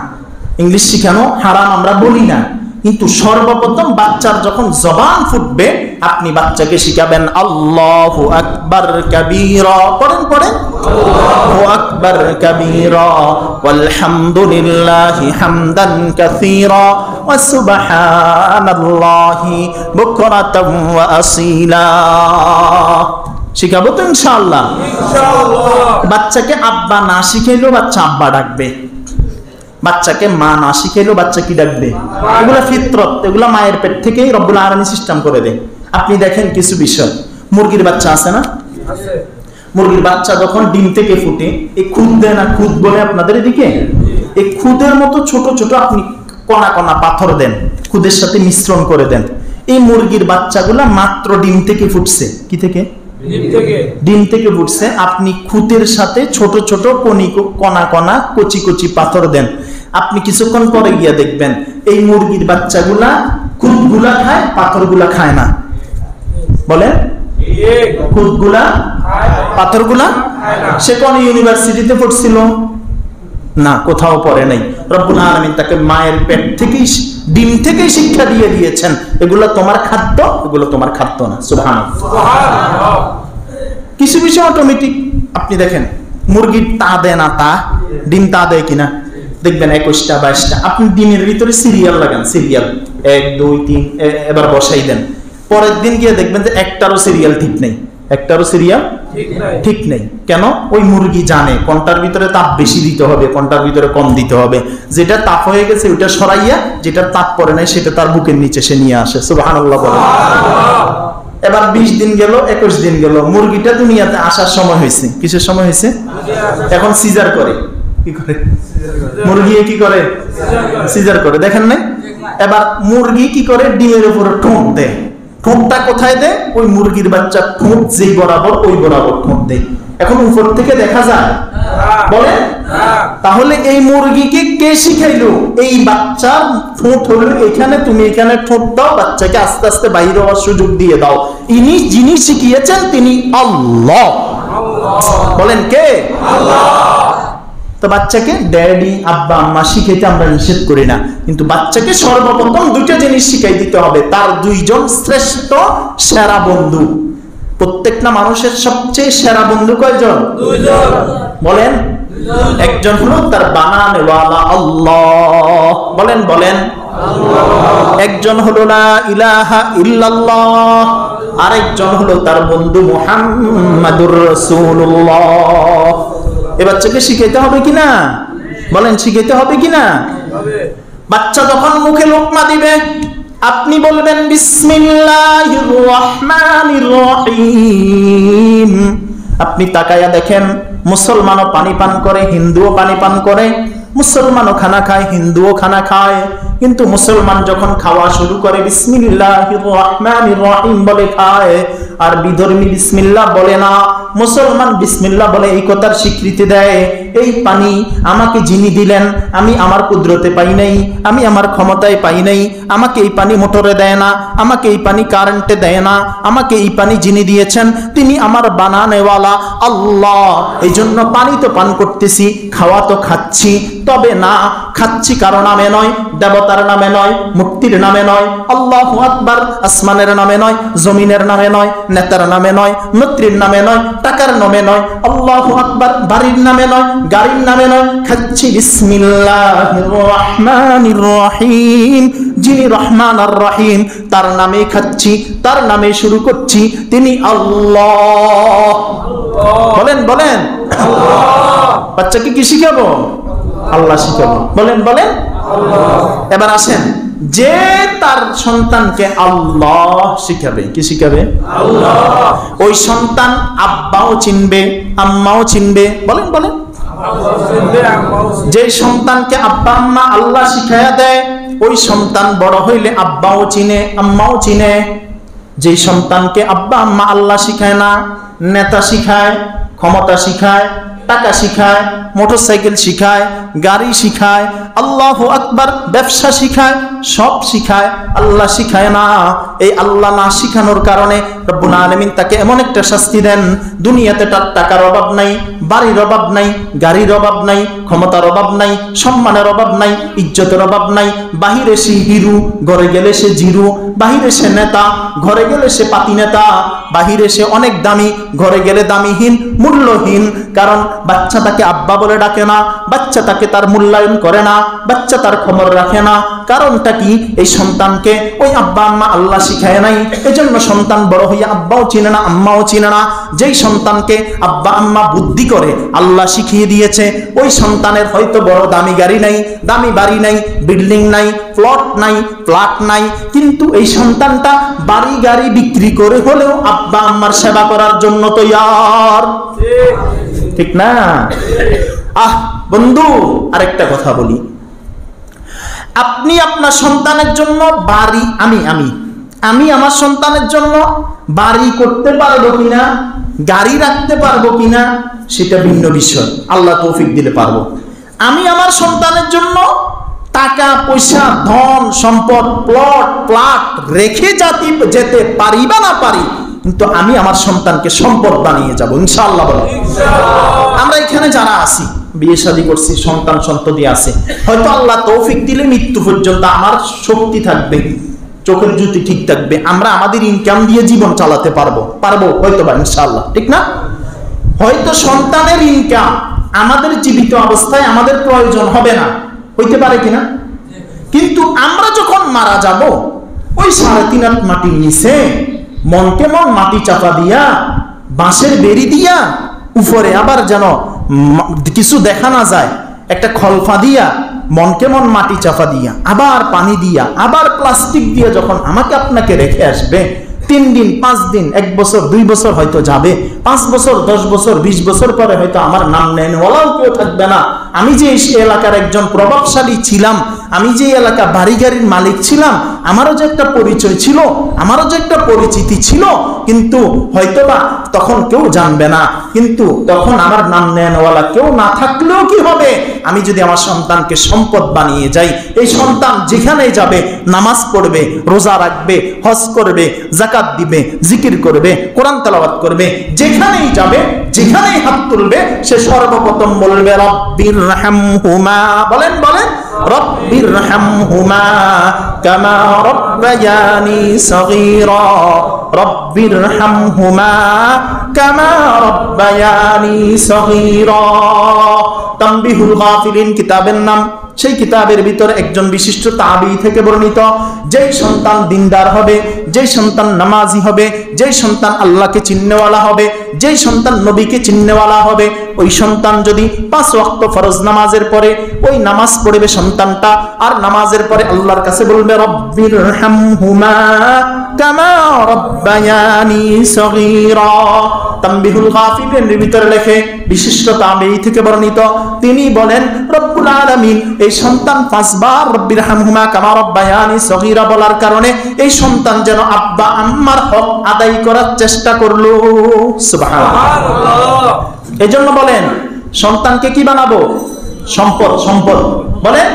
ইংলিশ শিখানো হারাম আমরা বলি না, কিন্তু সর্বপ্রথম বাচ্চার যখন জবান ফুটবে আপনি বাচ্চাকে শিখাবেন আল্লাহু আকবার কাবীরা। পড়েন পড়েন, আল্লাহু আকবার কাবীরা ওয়ালহামদুলিল্লাহি হামদান কাসীরা ওয়া সুবহানাল্লাহি বুকরাতাম ওয়া আসীলা। শিখাবো তো ইনশাআল্লাহ। বাচ্চাকে আব্বা না শিখাইলেও বাচ্চা আব্বা ডাকবে, বাচ্চাকে মা না শিখাইলেও বাচ্চা কি ডাকবে? এগুলা ফিতরত, এগুলা মায়ের পেট থেকেই রব্বুল আলামিন সিস্টেম করে দেয়। আপনি দেখেন কিছু বিষয়, মুরগির বাচ্চা আছে না? মুরগির বাচ্চা যখন ডিম থেকে ফুটে এই খুদ দেয় না, খুদ বলে আপনাদের এদিকে, এই খুদের মতো ছোট ছোট আপনি কণা কণা পাথর দেন, খুদের সাথে মিশ্রণ করে দেন। এই মুরগির বাচ্চাগুলা মাত্র ডিম থেকে ফুটছে। কি থেকে? ডিম থেকে ফুটছে। আপনি খুদের সাথে ছোট ছোট কণা কণা কচি কচি পাথর দেন, আপনি কিছুক্ষণ পরে গিয়া দেখবেন এই মুরগির বাচ্চাগুলা খুদগুলা খায়, পাথরগুলা খায় না। বলে খুদগুলা পাথরগুলা? সে কোন ইউনিভার্সিটিতে পড়ছিল? না, কোথাও পড়ে নাই। রব্বুল আলামিন তাকে মায়ের পেট থেকেই ডিম থেকেই শিক্ষা দিয়ে দিয়েছেন এগুলো তোমার খাদ্য, এগুলো তোমার খাদ্য না। সুবহানাল্লাহ। কিছু বিষয় অটোমেটিক আপনি দেখেন, মুরগির তা দেয় না, তা ডিম তা দেয় কিনা দেখবেন 21টা 22টা। আপনি ডিমের ভিতরে সিরিয়াল লাগান, সিরিয়াল 1 2 3 এবার বসাই দেন, পরের দিন গিয়ে দেখবেন যে একটারও সিরিয়াল ঠিক নেই, একটারও সিরিয়াল ঠিক নেই। কেন? ওই মুরগি জানে কোনটার ভিতরে তাপ বেশি দিতে হবে, কোনটার ভিতরে কম দিতে হবে। যেটা তাপ হয়ে গেছে ওইটা সরাইয়া, যেটা তাপ পড়ে নাই সেটা তার বুকের নিচে সে নিয়ে আসে। সুবহানাল্লাহ বলেন। এবার 20 দিন গেল, 21 দিন গেল, মুরগিটা দুনিয়াতে আসার সময় হয়েছে। কিসের সময় হয়েছে? এখন সিজার করে। কি করে? মুরগি কি করে? সিজার করে। দেখেন নাই? এবার মুরগি কি করে? ডিমের উপরে ঠোঁট দেয়। ঠোঁটটা কোথায় দেয়? ওই মুরগির বাচ্চা ঠোঁট যেই বরাবর ওই বরাবর ঠোঁট দেয়। এখন উপর থেকে দেখা যায়? বলেন। তাহলে এই মুরগিকে কে শিখাইলো? এই বাচ্চার ঠোঁট হলো এখানে, তুমি এখানে ঠোঁট দাও, বাচ্চাকে আস্তে আস্তে বাইরে হওয়ার সুযোগ দিয়ে দাও। ইনি যিনি শিখিয়েছেন তিনি আল্লাহ। বলেন কে? আল্লাহ। তো বাচ্চাকে ড্যাডি আব্বা আম্মা শিখাইতে আমরা নিষেধ করি না, কিন্তু বাচ্চাকে সর্বপ্রথম দুইটা জিনিস শিখাই দিতে হবে। তার দুইজন শ্রেষ্ঠ সেরা বন্ধু। প্রত্যেকটা মানুষের সবচেয়ে সেরা বন্ধু কয়জন? দুইজন। বলেন। একজন হলো তার বানানেওয়ালা আল্লাহ। বলেন বলেন। একজন হলো লা ইলাহা ইল্লাল্লাহ, আরেকজন হলো তার বন্ধু মুহাম্মাদুর রাসূলুল্লাহ। এ বাচ্চাকে শিখাইতে হবে কিনা? বলেন শিখাইতে হবে কিনা? বাচ্চা যখন মুখে লোকমা দিবে আপনি বলবেন বিসমিল্লাহির রহমানির রহিম। আপনি তাকায়া দেখেন, মুসলমানও পানি পান করে, হিন্দুও পানি পান করে, মুসলমানও খানা খায়, হিন্দুও খানা খায়, কিন্তু মুসলমান যখন খাওয়া শুরু করে বিসমিল্লাহির রহমানির রহিম বলে খায়, আর বিধর্মী বিসমিল্লাহ বলে না। মুসলমান বিসমিল্লাহ বলে এই কথার স্বীকৃতি দেয়, এই পানি আমাকে যিনি দিলেন আমি আমার কুদরতে পাই নাই, আমি আমার ক্ষমতায় পাই নাই, আমাকে এই পানি মোটরে দেয় না, আমাকে এই পানি কারেন্টে দেয় না, আমাকে এই পানি যিনি দিয়েছেন তিনি আমার বানানেওয়ালা আল্লাহ। এই জন্য পানি তো পান করতেছি, খাওয়া তো খাচ্ছি, তবে না খাচ্ছি কারো নামে নয়, দেবতার নামে নয়, মূর্তির নামে নয়, আল্লাহু আকবার আসমানের নামে নয়, জমিনের নামে নয়, নেতার নামে নয়, মন্ত্রীর নামে নয়, টাকার নামে নয়, আল্লাহু আকবার বাড়ির নামে নয়, গাড়ির নামে নয়, খাচ্ছি বিসমিল্লাহির রহমানির রহিম। যিনি রহমান আর রহিম তার নামে খাচ্ছি, তার নামে শুরু করছি, তিনি আল্লাহ। বলেন বলেন। বাচ্চাকে কি শিখাবো? আল্লাহ শিখাবো। বলেন বলেন। এবার আসেন, যে তার সন্তানকে আল্লাহ শিখাবে, কি শিখাবে? আল্লাহ। ওই সন্তান আব্বাও চিনবে, আম্মাও চিনবে। বলেন বলেন। যে সন্তানকে আব্বা আম্মা আল্লাহ শিখায়া দেয় ওই সন্তান বড় হইলে আব্বাও চিনে, আম্মাও চিনে। যেই সন্তানকে আব্বা আম্মা আল্লাহ শিখায় না, নেতা শিখায়, ক্ষমতা শিখায়, টাকা শিখায়, মোটরসাইকেল শিখায়, গাড়ি শিখায়, আল্লাহু আকবার, ব্যবসা শিখায়, সব শিখায়, আল্লাহ শিখায় না। এই আল্লাহ না শিখানোর কারণে রব্বুল আলামিন তাকে এমন একটা শাস্তি দেন, দুনিয়াতে তার টাকার অভাব নাই, বাড়ির অভাব নাই, গাড়ির অভাব নাই, ক্ষমতার অভাব নাই, সম্মানের অভাব নাই, ইজ্জতের অভাব নাই। বাহিরে সে হিরু, ঘরে গেলে সে জিরু। বাহিরে সে নেতা, ঘরে গেলে সে পাতি নেতা। বাহিরে সে অনেক দামি, ঘরে গেলে দামিহীন, মূল্যহীন। কারণ বাচ্চা তাকে আব্বা বলে ডাকে না, বাচ্চা তাকে তার মূল্যায়ন করে না, বাচ্চা তার খবর রাখে না। কারণটা কি? এই সন্তানকে ওই আব্বা আম্মা আল্লাহ শিখায় নাই। এজন্য সন্তান বড় হইয়া আব্বাও চিনে না, আম্মাও চিনে না। যেই সন্তানকে আব্বা আম্মা বুদ্ধি করে আল্লাহ শিখিয়ে দিয়েছে, ওই সন্তানের হয়তো বড় দামি গাড়ি নাই, দামি বাড়ি নাই, বিল্ডিং নাই, প্লট নাই, ফ্ল্যাট নাই, কিন্তু এই সন্তানটা বাড়ি গাড়ি বিক্রি করে হলেও আব্বা আম্মার সেবা করার জন্য তৈয়ার। ঠিক না? বন্ধু, আরেকটা কথা বলি। আপনি আপনার সন্তানের জন্য বাড়ি, আমি আমার সন্তানের জন্য বাড়ি করতে পারবো কিনা, গাড়ি রাখতে পারবো কিনা, সেটা ভিন্ন বিষয়। আল্লাহ তৌফিক দিলে পারবো। আমি আমার সন্তানের জন্য টাকা পয়সা, ধন সম্পদ, প্লট ফ্ল্যাট রেখে যেতে পারি বা না পারি, কিন্তু আমি আমার সন্তানকে সম্পদ বানিয়ে যাব ইনশাআল্লাহ। বলো আমরা এখানে যারা আছি, বিয়ে শাদী করছি, সন্তান সন্ততি আছে, হয়তো আল্লাহ তৌফিক দিলে মৃত্যু পর্যন্ত আমার শক্তি থাকবে, চোখের জ্যোতি ঠিক থাকবে, আমরা আমাদের ইনকাম দিয়ে জীবন চালাতে পারবো হয়তো বা ইনশাআল্লাহ। ঠিক না? হয়তো সন্তানের ইনকাম আমাদের জীবিত অবস্থায় আমাদের প্রয়োজন হবে না, হইতে পারে কিনা? কিন্তু আমরা যখন মারা যাব, ওই 3.5 হাত মাটির নিচে মনকে মন মাটি চাপা দিয়া, বাঁশের বেড়ি দিয়া, উপরে আবার যেন কিছু দেখা না যায় একটা খলফা দিয়া, মনকে মন মাটি চাপা দিয়া, আবার পানি দিয়া, আবার প্লাস্টিক দিয়ে যখন আমাকে আপনাকে রেখে আসবে, 3 দিন 5 দিন 1 বছর 2 বছর হয়তো যাবে, 5 বছর 10 বছর 20 বছর পরে হয়তো আমার নাম নেনওয়ালাও কেউ থাকবে না। আমি যে এই এলাকার একজন প্রভাবশালী ছিলাম, আমি যে এলাকা বাড়ি গাড়ির মালিক ছিলাম, আমারও যে একটা পরিচয় ছিল, আমারও যে একটা পরিচিতি ছিল, কিন্তু হয়তোবা তখন কেউ জানবে না। কিন্তু তখন আমার নাম নেনওয়ালা কেউ না থাকলেও কি হবে? আমি যদি আমার সন্তানকে সম্পদ বানিয়ে যাই, এই সন্তান যেখানেই যাবে নামাজ পড়বে, রোজা রাখবে, হজ করবে, যাকাত দিবে, জিকির করবে, কোরআন তেলাওয়াত করবে, যেখানেই যাবে, যেখানেই হাত তুলবে, সে সর্বপ্রথম বলবে রব্বির রহমহুমা। বলেন রব্বির রহমহুমা কামা রব্বায়ানি সগীরা, রব্বির রহমহুমা কামা রব্বায়ানি সগীরা। তানবিহুল গাফিলিন কিতাবের নাম। সেই কিতাবের ভিতরে একজন বিশিষ্ট তাবিঈ থেকে বর্ণিত, যেই সন্তান দিনদার হবে, যেই সন্তান নামাজি হবে, যেই সন্তান আল্লাহকে চিননেওয়ালা হবে, যেই সন্তান নবীকে চিননেওয়ালা হবে, ওই সন্তান যদি 5 ওয়াক্ত ফরজ নামাজের পরে ওই নামাজ পড়বে সন্তানটা, আর নামাজের পরে আল্লাহর কাছে বলবে রব্বির রহমহুমা কামা রব্বায়ানি সগীরা। তানবিহুল গাফিলিনের ভিতরে লেখে বিশিষ্ট তাবিঈ থেকে বর্ণিত, তিনি বলেন রব্বুল আলামিন এই সন্তান 5 বার রব্বির রহমহুমা কামা রব্বায়ানি সগীরা বলার কারণে এই সন্তান যেন আব্বা আম্মার হক আদায় করার চেষ্টা করলো। সুবহানাল্লাহ। এজন্য বলেন সন্তানকে কি বানাবো? সম্পদ। বলেন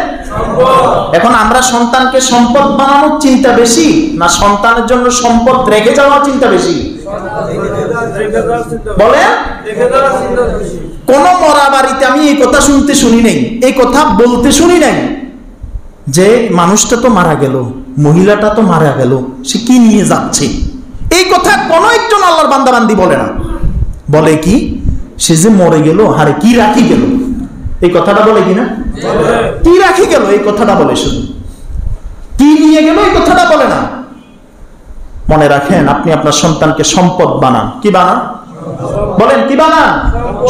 এখন আমরা সন্তানকে সম্পদ বানানোর চিন্তা বেশি, না সন্তানের জন্য সম্পদ রেখে যাওয়ার চিন্তা বেশি? বলেন কোন মরা বাড়িতে আমি এই কথা শুনি নাই, এই কথা বলতে শুনি নাই যে মানুষটা তো মারা গেল, মহিলাটা তো মারা গেল, সে কি নিয়ে যাচ্ছে, এই কথা কোন একজন আল্লাহর বান্দাবান্দি বলে না। বলে কি সে যে মরে গেল, হারে কি রাখি গেল, এই কথাটা বলে কিনা? কি রাখি গেল এই কথাটা বলে, শুধু কি নিয়ে গেল এই কথাটা বলে না। মনে রাখেন, আপনি আপনার সন্তানকে সম্পদ বানান। কি বানান? বলেন কি বানান?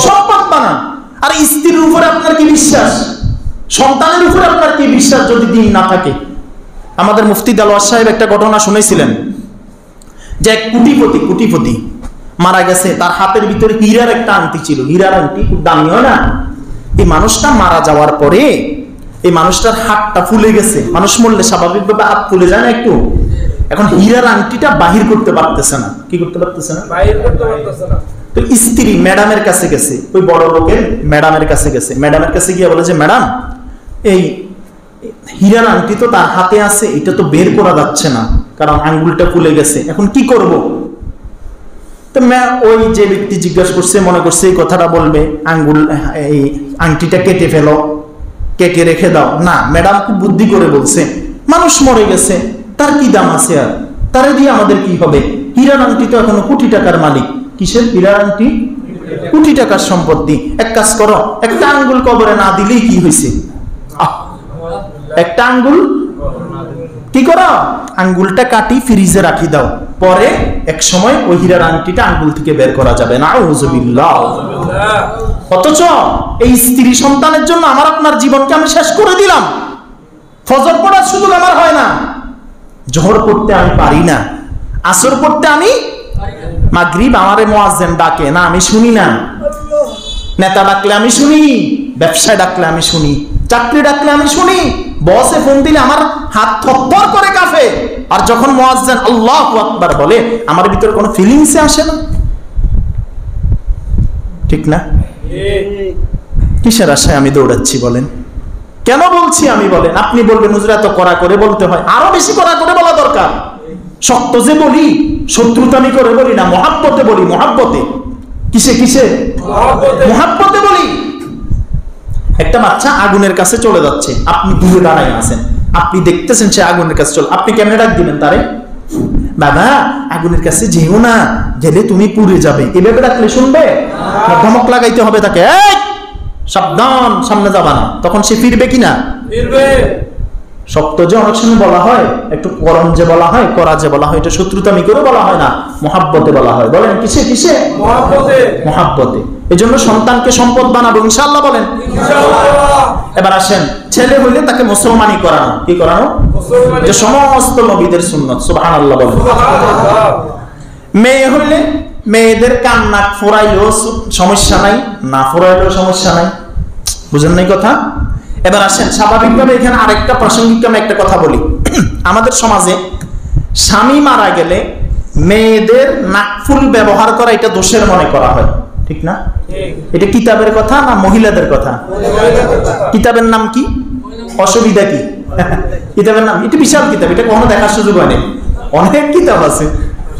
সম্পদ বানান। আর স্ত্রীর উপরে আপনার কি বিশ্বাস, সন্তানের উপরে আপনার কি বিশ্বাস যদি দিন না থাকে? আমাদের মুফতি দেলোয়ার সাহেব একটা ঘটনা শুনেছিলেন যে এক কোটিপতি মারা গেছে, তার হাতের ভিতরে হীরার একটা আংটি ছিল, হীরার আংটি খুব দামি হয় না? এই মানুষটা মারা যাওয়ার পরে এই মানুষটার হাতটা ফুলে গেছে, মানুষ মরলে স্বাভাবিকভাবে হাত ফুলে যায় না একটু, এখন হীরার আংটিটা বাহির করতে পারতেছে না, কি করতে পারতেছে না, বাহির করতে পারতেছে না। তো স্ত্রী ম্যাডামের কাছে গেছে, ওই বড় লোকের ম্যাডামের কাছে গেছে, ম্যাডামের কাছে গিয়ে বলে যে ম্যাডাম এই হীরার আংটি তো তার হাতে আছে, এটা তো বের করা যাচ্ছে না কারণ আঙ্গুলটা ফুলে গেছে, এখন কি করব? তো ওই যে ব্যক্তি জিজ্ঞাসা করছে মনে করছে এই কথাটা বলবে আঙ্গুল এই আংটিটা কেটে ফেলো, কেটে রেখে দাও। না, ম্যাডাম খুব বুদ্ধি করে বলছে মানুষ মরে গেছে, তার কি দাম আছে আর, তারে দিয়ে আমাদের কি হবে? হীরার আংটি তো এখনো কোটি টাকার মালিক। কিসের হীরার আংটি? কোটি টাকার সম্পত্তি। এক কাজ করো, একটা আঙ্গুল কবরে না দিলেই কি হয়েছে? একটা আঙ্গুল কি করো, আঙ্গুলটা কাটি ফ্রিজে রাখি দাও, পরে এক সময় ওই হীরার আংটিটা আঙ্গুল থেকে বের করা যাবে না। আউযুবিল্লাহ। অথচ এই স্ত্রী সন্তানের জন্য আমার আপনার জীবনকে আমি শেষ করে দিলাম। ফজর পড়ার সুযোগ আমার হয় না, জোহর পড়তে আমি পারি না, আসর পড়তে আমি, মাগরিব আমারে মুয়াজ্জিন ডাকে না, আমি শুনি না, নেতা ডাকলে আমি শুনি, ব্যবসায় ডাকলে আমি শুনি, চাকরি ডাকলে আমি শুনি, বসে ফোন দিলে আমার হাত থরথর করে কাঁপে, আর যখন মুয়াজ্জিন আল্লাহু আকবার বলে আমার ভিতর কোনো ফিলিংস আসে না। ঠিক না? কিসের আশায় আমি দৌড়াচ্ছি বলেন? কেন বলছি আমি বলেন? আপনি বলবেন হুজুর এত কড়া করে বলতে হয়, আরো বেশি কড়া করে বলা দরকার। সত্য যে বলি, শত্রুতামি করে বলি না, মহাব্বতে বলি, মহাব্বতে। কিসে কিসে? মহাব্বতে বলি। একটা বাচ্চা আগুনের কাছে চলে যাচ্ছে, আপনি দূরে দাঁড়ায় আছেন, আপনি দেখতেছেন সে আগুনের কাছে চলে, আপনি কেমনে ডাক দিবেন তারে? বাবা আগুনের কাছে যেও না, গেলে তুমি পুড়ে যাবে, এভাবে ডাকলে শুনবে? ধমক লাগাইতে হবে তাকে, এই সাবধান, সামনে যাবা না। তখন সে ফিরবে কিনা? ফিরবে। সত্য যে অনেক সময় বলা হয়, একটু করম যে বলা হয়, করা যে বলা হয়, এটা শত্রুতামি করে বলা হয় না, মহাব্বতে বলা হয়। বলেন কিসে কিসে? মহাব্বতে। মহাব্বতে। এই জন্য সন্তানকে সম্পদ বানাবো ইনশাআল্লাহ। বলেন ইনশাআল্লাহ। এবার আসেন, ছেলে হইলে তাকে মুসলমানি করানো। কি করানো? যে সমস্ত নবীদের সুন্নাত। সুবহানাল্লাহ বলেন। সুবহানাল্লাহ। মেয়ে হইলে মেয়েদের কান নাক ফোরাইলেও সমস্যা নাই, না ফোরাইলেও সমস্যা নাই। বুঝেন নাই কথা? এবার আসেন, স্বাভাবিকভাবে এখানে আরেকটা প্রাসঙ্গিক আমি একটা কথা বলি। আমাদের সমাজে স্বামী মারা গেলে মেয়েদের নাকফুল ব্যবহার করা এটা দোষের মনে করা হয়, ঠিক না? এটা কিতাবের কথা না মহিলাদের কথা? কিতাবের নাম কি? অসুবিধা কি? কিতাবের নাম এটা বিশাল কিতাব, এটা কখনো দেখার সুযোগ হয়নি। অনেক কিতাব আছে।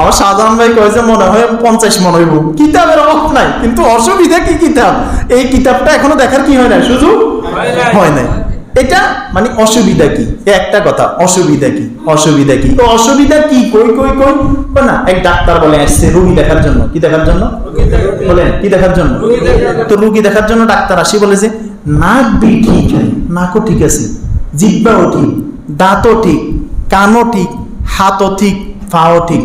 আমার শাহজাহান ভাই কয়েছে মনে হয় 50 মনে হইব। কিতাবের অভাব নাই, কিন্তু অসুবিধা কি কিতাব, এই কিতাবটা এখনো দেখার কি হয় না, সুযোগ হয় নাই। এটা মানে অসুবিধা কি? একটা কথা, অসুবিধা কি? অসুবিধা কি? তো অসুবিধা কি? কই কই কই না, এক ডাক্তার বলে আসছে রোগী দেখার জন্য। কি দেখার জন্য? বলেন কি দেখার জন্য? তো রোগী দেখার জন্য ডাক্তার আসি বলে যে নাক বি ঠিক হয়, নাকও ঠিক আছে, জিহ্বাও ঠিক, দাঁতও ঠিক, কানও ঠিক, হাতও ঠিক, পাও ঠিক।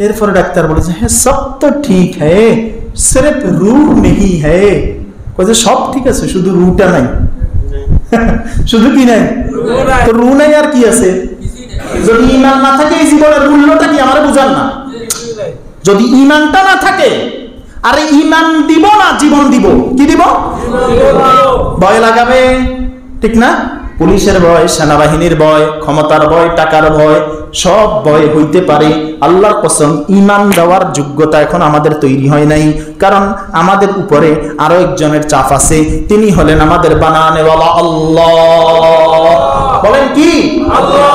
এরপরে ডাক্তার বলেছে হ্যাঁ সব তো ঠিক হ্যাঁ, সির্ফ রূহ নেই হ্যাঁ। কইছে সব ঠিক আছে, শুধু রুটা নাই। শুধু কি নাই? তো রু নাই আর কি আছে? যদি ঈমান না থাকে এই জীবনের মূল্যটা কি আমারে বুঝান না? যদি ঈমানটা না থাকে, আরে ঈমান দিব না জীবন দিব, কি দিব? ভয় লাগাবে, ঠিক না? পুলিশের ভয়, সেনাবাহিনীর ভয়, ক্ষমতার ভয়, টাকার ভয়, সব ভয় হইতে পারে। আল্লাহর কসম ঈমান দেওয়ার যোগ্যতা এখন আমাদের তৈরি হয় নাই, কারণ আমাদের উপরে আরো একজনের চাপ আছে, তিনি হলেন আমাদের বানানেওয়ালা আল্লাহ। বলেন কি? আল্লাহ।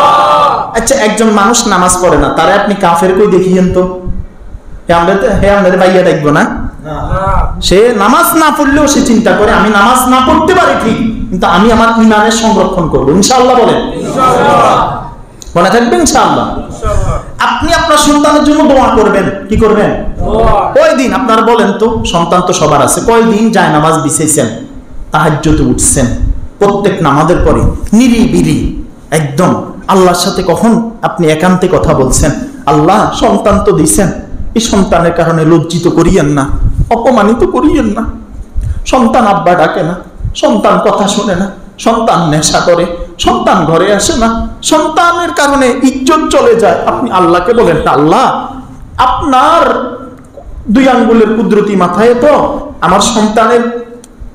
আচ্ছা, একজন মানুষ নামাজ পড়ে না, তারে আপনি কাফের কই দেখিয়েন তো? হে আমাদের ভাইয়া দেখবো না? সে নামাজ না পড়লেও সে চিন্তা করে আমি নামাজ না পড়তে পারি ঠিক, কিন্তু আমি আমার ঈমানের সংরক্ষণ করবো ইনশাআল্লাহ। বলেন মনে থাকবে ইনশাআল্লাহ। আপনি আপনার সন্তানের জন্য দোয়া করবেন, কি করবেন? কয়দিন আপনার বলেন তো, সন্তান তো সবার আছে, কয়দিন যায় নামাজ বিছাইছেন, তাহাজ্জুদে উঠছেন, প্রত্যেক নামাজের পরে নিরিবিলি একদম আল্লাহর সাথে কখন আপনি একান্তে কথা বলছেন? আল্লাহ সন্তান তো দিয়েছেন, এই সন্তানের কারণে লজ্জিত করিয়েন না, অপমানিত করিয়েন না। সন্তান আব্বা ডাকে না, সন্তান কথা শোনে না, সন্তান নেশা করে, সন্তান ঘরে আসে না, সন্তানের কারণে ইজ্জত চলে যায়। আপনি আল্লাহকে বলেন আল্লাহ আপনার 2 আঙ্গুলের কুদরতি মাথায় তো আমার সন্তানের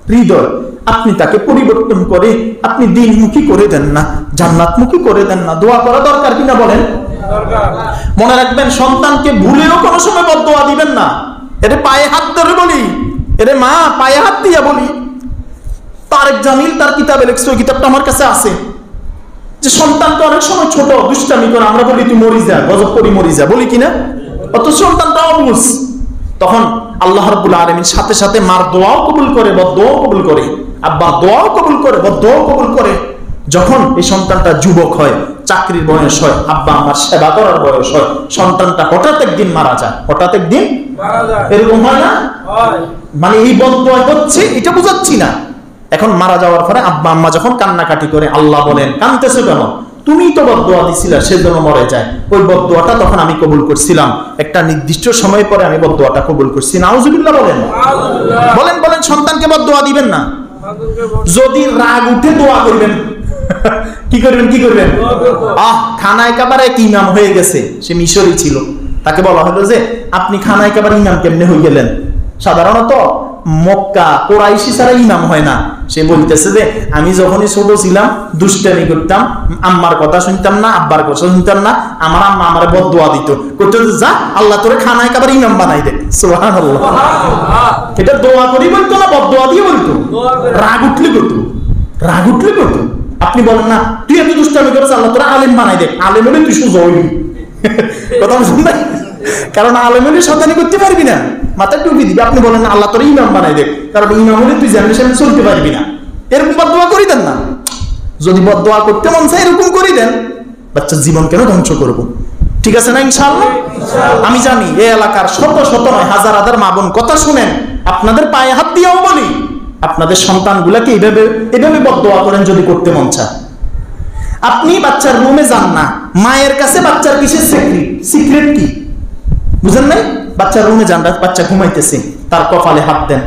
হৃদয়, আপনি তাকে পরিবর্তন করে আপনি দিনমুখী করে দেন না, জান্নাতমুখী করে দেন না। দোয়া করা দরকার কিনা বলেন? দরকার। মনে রাখবেন, সন্তানকে ভুলেও কোনো সময় বদদোয়া দিবেন না। এরে পায়ে হাত ধরে বলি, এরে মা পায়ে হাত দিয়া বলি। তারেক জামিল তার কিতাবে লিখছে, ওই কিতাবটা আমার কাছে আছে, যে সন্তানকে অনেক সময় ছোট দুষ্টামি করে আমরা বলি তুই মরি যা, গজব করি মরি যা, বলি কিনা? অত সন্তানটা অবুঝ। তখন আল্লাহ রাব্বুল আলামিন সাথে সাথে মার দোয়াও কবুল করে, বদদোয়াও কবুল করে, আব্বার দোয়াও কবুল করে, বদদোয়াও কবুল করে। যখন এই সন্তানটা যুবক হয়, চাকরির বয়স হয়, আব্বা আমার সেবা করার বয়স হয়, সন্তানটা হঠাৎ একদিন মারা যায়, হঠাৎ একদিন মারা যায়। এরকম হয় না? হয়। মানে এই বদদোয়া হচ্ছে, এটা বুঝাচ্ছি না। এখন মারা যাওয়ার পরে আব্বা আম্মা যখন কান্নাকাটি করে, আল্লাহ বলেন কাঁদতেছো কেন? তুমিই তো বদদোয়া দিছিলা, সেজন্য মরে যায়। ওই বদদোয়াটা তখন আমি কবুল করছিলাম, একটা নির্দিষ্ট সময় পরে আমি বদদোয়াটা কবুল করছি। নাউজুবিল্লাহ বলেন। আল্লাহ। বলেন বলেন, সন্তানকে বদদোয়া দিবেন না। মানুষকে বল- যদি রাগ উঠে দোয়া করবেন, কি করবেন কি করবেন? খানায় কাবার এক ইমাম হয়ে গেছে, সে মিশরি ছিল, তাকে বলা হলো যে আপনি খানায় কাবার ইমাম কেমনে হয়ে গেলেন? সাধারণত মক্কা কোরাইশি ছাড়া ইমাম হয় না। সে বলতেছে যে আমি যখনই ছোট ছিলাম দুষ্টামি করতাম, আম্মার কথা শুনতাম না, আব্বার কথা শুনতাম না, আমার আম্মা আমারে বদদোয়া দিত, করতে যা আল্লাহ তোরে খানায় কাবার ইমাম বানাই দে। সুবহানাল্লাহ। আল্লাহ। এটা দোয়া করি বলতো না বদদোয়া দিয়ে বলতো? দোয়া করে। রাগ উঠলে করতো, রাগ উঠলে করতো। আপনি বলেন না তুই এত দুষ্টামি করেছ, আল্লাহ তোরা আলেম বানাই দে, আলেম হলে তুই সোজা হইবি। কথা বলছেন না? কারণ আলেম হলে শয়তানি করতে পারবি না, মাথায় টুপি দিবি। আপনি বলেন না আল্লাহ তোরা ইমাম বানাই দে, কারণ ইমাম হলে তুই জানলে সামনে চলতে পারবি না। এরকম বদদোয়া করি দেন না। যদি বদদোয়া করতে মন চায় এরকম করি দেন, বাচ্চার জীবন কেন ধ্বংস করবো? ঠিক আছে না ইনশাআল্লাহ? আমি জানি এই এলাকার শত শত নয় হাজার হাজার মা বোন কথা শুনেন, আপনাদের পায়ে হাত দিয়েও বলি, আপনাদের সন্তানগুলাকে এইভাবে এইভাবে বদদোয়া করেন যদি করতে মন চায়। আপনি বাচ্চার রুমে যান না, মায়ের কাছে বাচ্চার কিসের সিক্রেট? সিক্রেট কি বুঝেন নাই? বাচ্চার রুমে যান, বাচ্চা ঘুমাইতেছে, তার কপালে হাত দেন,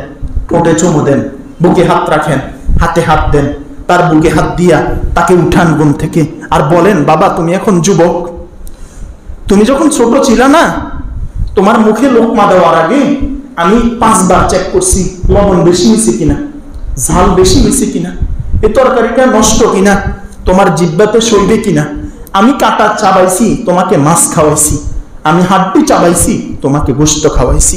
ঠোঁটে চুমু দেন, বুকে হাত রাখেন, হাতে হাত দেন, তার বুকে হাত দিয়া তাকে উঠান ঘুম থেকে, আর বলেন বাবা তুমি এখন যুবক, তুমি যখন ছোট ছিল না, তোমার মুখে লোকমা দেওয়ার আগে আমি 5 বার চেক করছি লবণ বেশি হয়েছে কিনা, ঝাল বেশি হয়েছে কিনা, এই তরকারিটা নষ্ট কিনা, তোমার জিহ্বাতে সইবে কিনা। আমি কাটা চাবাইছি, তোমাকে মাছ খাওয়াইছি, আমি হাড্ডি চাবাইছি, তোমাকে গোশত খাওয়াইছি,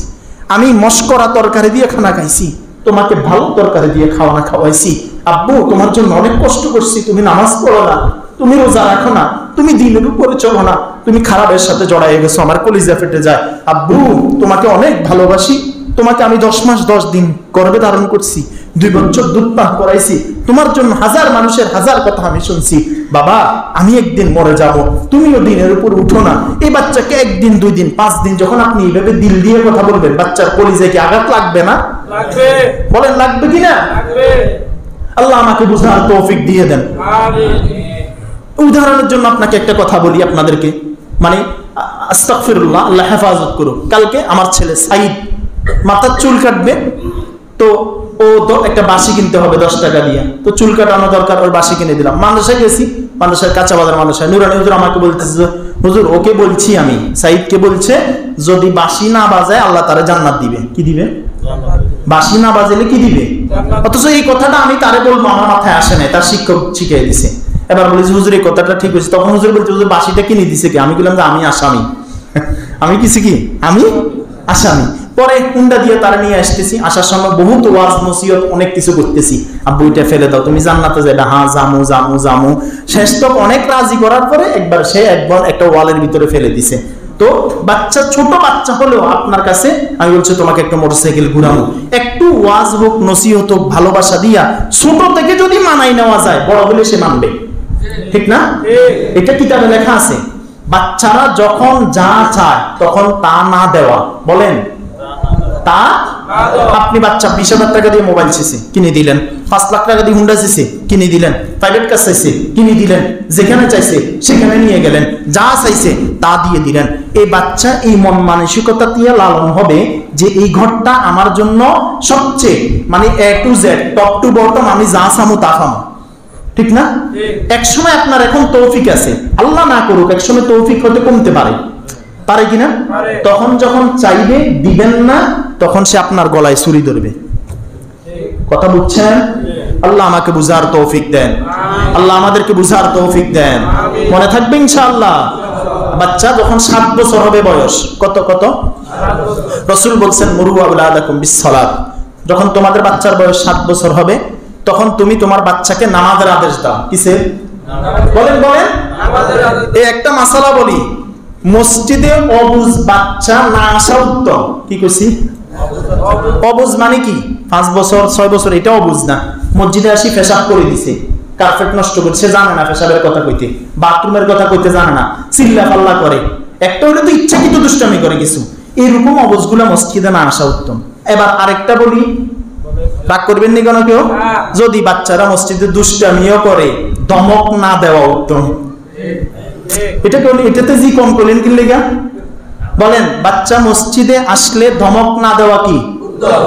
আমি মশকরা তরকারি দিয়ে খানা খাইছি, তোমাকে ভালো তরকারি দিয়ে খাওয়ানা খাওয়াইছি। আব্বু তোমার জন্য অনেক কষ্ট করছি, তুমি নামাজ পড়ো না, তুমি রোজা রাখো না, তুমি দিনের উপরে চলো না, তুমি খারাপের সাথে জড়াই গেছো, আমার কলিজা ফেটে যায়। আব্বু তোমাকে অনেক ভালোবাসি, তোমাকে আমি 10 মাস 10 দিন গর্ভে ধারণ করছি, 2 বছর দুধ পান করাইছি, তোমার জন্য হাজার মানুষের হাজার কথা আমি শুনছি। বাবা আমি একদিন মরে যাব, তুমিও দিনের উপর উঠো না। এই বাচ্চাকে 1 দিন 2 দিন 5 দিন যখন আপনি এইভাবে দিল দিয়ে কথা বলবেন, বাচ্চার কলিজায় কি আঘাত লাগবে না? লাগবে। বলেন লাগবে কিনা? লাগবে। আল্লাহ আমাকে বুঝার তৌফিক দিয়ে দেন। আমিন। উদাহরণের জন্য আপনাকে একটা কথা বলি আপনাদেরকে, মানে আস্তাগফিরুল্লাহ, আল্লাহ হেফাজত করুক। কালকে আমার ছেলে সাইদ মাথার চুল কাটবে, তো ও তো একটা বাঁশি কিনতে হবে 10 টাকা দিয়ে, তো চুল কাটানো দরকার, ওর বাঁশি কিনে দিলাম। মাদ্রাসায় গেছি, মাদ্রাসার কাঁচা বাজার মাদ্রাসায় নুরানি হুজুর আমাকে বলতেছে যে, হুজুর ওকে বলছি আমি, সাইদকে বলছে যদি বাঁশি না বাজায় আল্লাহ তারে জান্নাত দিবে। কি দিবে? বাঁশি না বাজালে কি দিবে? অথচ এই কথাটা আমি তারে বলবো আমার মাথায় আসে নাই, তার শিক্ষক শিখিয়ে দিছে। এবার বলি হুজুর এই কথাটা ঠিক হয়েছে, তখন হুজুর বলছে হুজুর বাঁশিটা কিনে দিছে কি? আমি বললাম যে আমি আসামি। আমি কিছু কি? আমি আসামি। পরে হুন্ডা দিয়ে তারা নিয়ে আসতেছি, আসার সময় বহুত ওয়াজ নসিহত অনেক কিছু করতেছি, আব্বু এটা ফেলে দাও, তুমি জান্নাতে যাবে। হ্যাঁ জামু জামু জামু। শেষ তক অনেক রাজি করার পরে একবার সে একবার একটা ওয়ালের ভিতরে ফেলে দিছে। তো বাচ্চা, ছোট বাচ্চা হলেও আপনার কাছে আমি বলছি তোমাকে একটা মোটরসাইকেল ঘুরানো, একটু ওয়াজ হোক নসিহত হোক ভালোবাসা দিয়া ছোট থেকে যদি মানাই নেওয়া যায়, বড় হলে সে মানবে। ঠিক না? এটা কিতাবে লেখা আছে, বাচ্চারা যখন যা চায় তখন তা না দেওয়া। বলেন তা। আপনি বাচ্চা 20,000 টাকা দিয়ে মোবাইল চাইছে, কিনে দিলেন। 5 লাখ টাকা দিয়ে হুন্ডা চাইছে, কিনে দিলেন। প্রাইভেট কার চাইছে, কিনে দিলেন। যেখানে চাইছে সেখানে নিয়ে গেলেন, যা চাইছে তা দিয়ে দিলেন। এই বাচ্চা এই মন মানসিকতা দিয়ে লালন হবে যে এই ঘরটা আমার জন্য সবচেয়ে, মানে A to Z, top to bottom, আমি যা চামু তা খামু। ঠিক না? একসময় আপনার এখন তৌফিক আছে, আল্লাহ না করুক একসময় তৌফিক হতে কমতে পারে, পারে কিনা? তখন যখন চাইবে দিবেন না, তখন সে আপনার গলায় ছুরি ধরবে। কথা বুঝছেন? আল্লাহ আমাকে বুঝার তৌফিক দেন, আল্লাহ আমাদেরকে বুঝার তৌফিক দেন। মনে থাকবে ইনশাআল্লাহ। বাচ্চা যখন 7 বছর হবে বয়স, কত কত রাসূল বলছেন মুরু আওলাদাকুম বিসসালাত, যখন তোমাদের বাচ্চার বয়স 7 বছর হবে তখন তুমি তোমার বাচ্চাকে নামাজের আদেশ দাও। কিসে? বলেন বলেন। এই একটা মাসালা বলি, মসজিদে অবুজ বাচ্চা না আসা উত্তম। কি কইছি? অবুজ মানে কি? 5 বছর 6 বছর এটা অবুজ না। মসজিদে আসি পেশাব করে দিছে, কার্পেট নষ্ট করছে, জানে না পেশাবের কথা কইতে, বাথরুমের কথা কইতে জানে না, চিল্লা পাল্লা করে, একটা হলে তো ইচ্ছাকৃত দুষ্টামি করে কিছু, এরকম অবুজগুলা মসজিদে না আসা উত্তম। এবার আরেকটা বলি, রাগ করবেন নি কেন কেউ? যদি বাচ্চারা মসজিদে দুষ্টামিও করে, ধমক না দেওয়া উত্তম। এটা করলে এটাতে জি কম করলেন কি লেগা? বলেন, বাচ্চা মসজিদে আসলে ধমক না দেওয়া কি?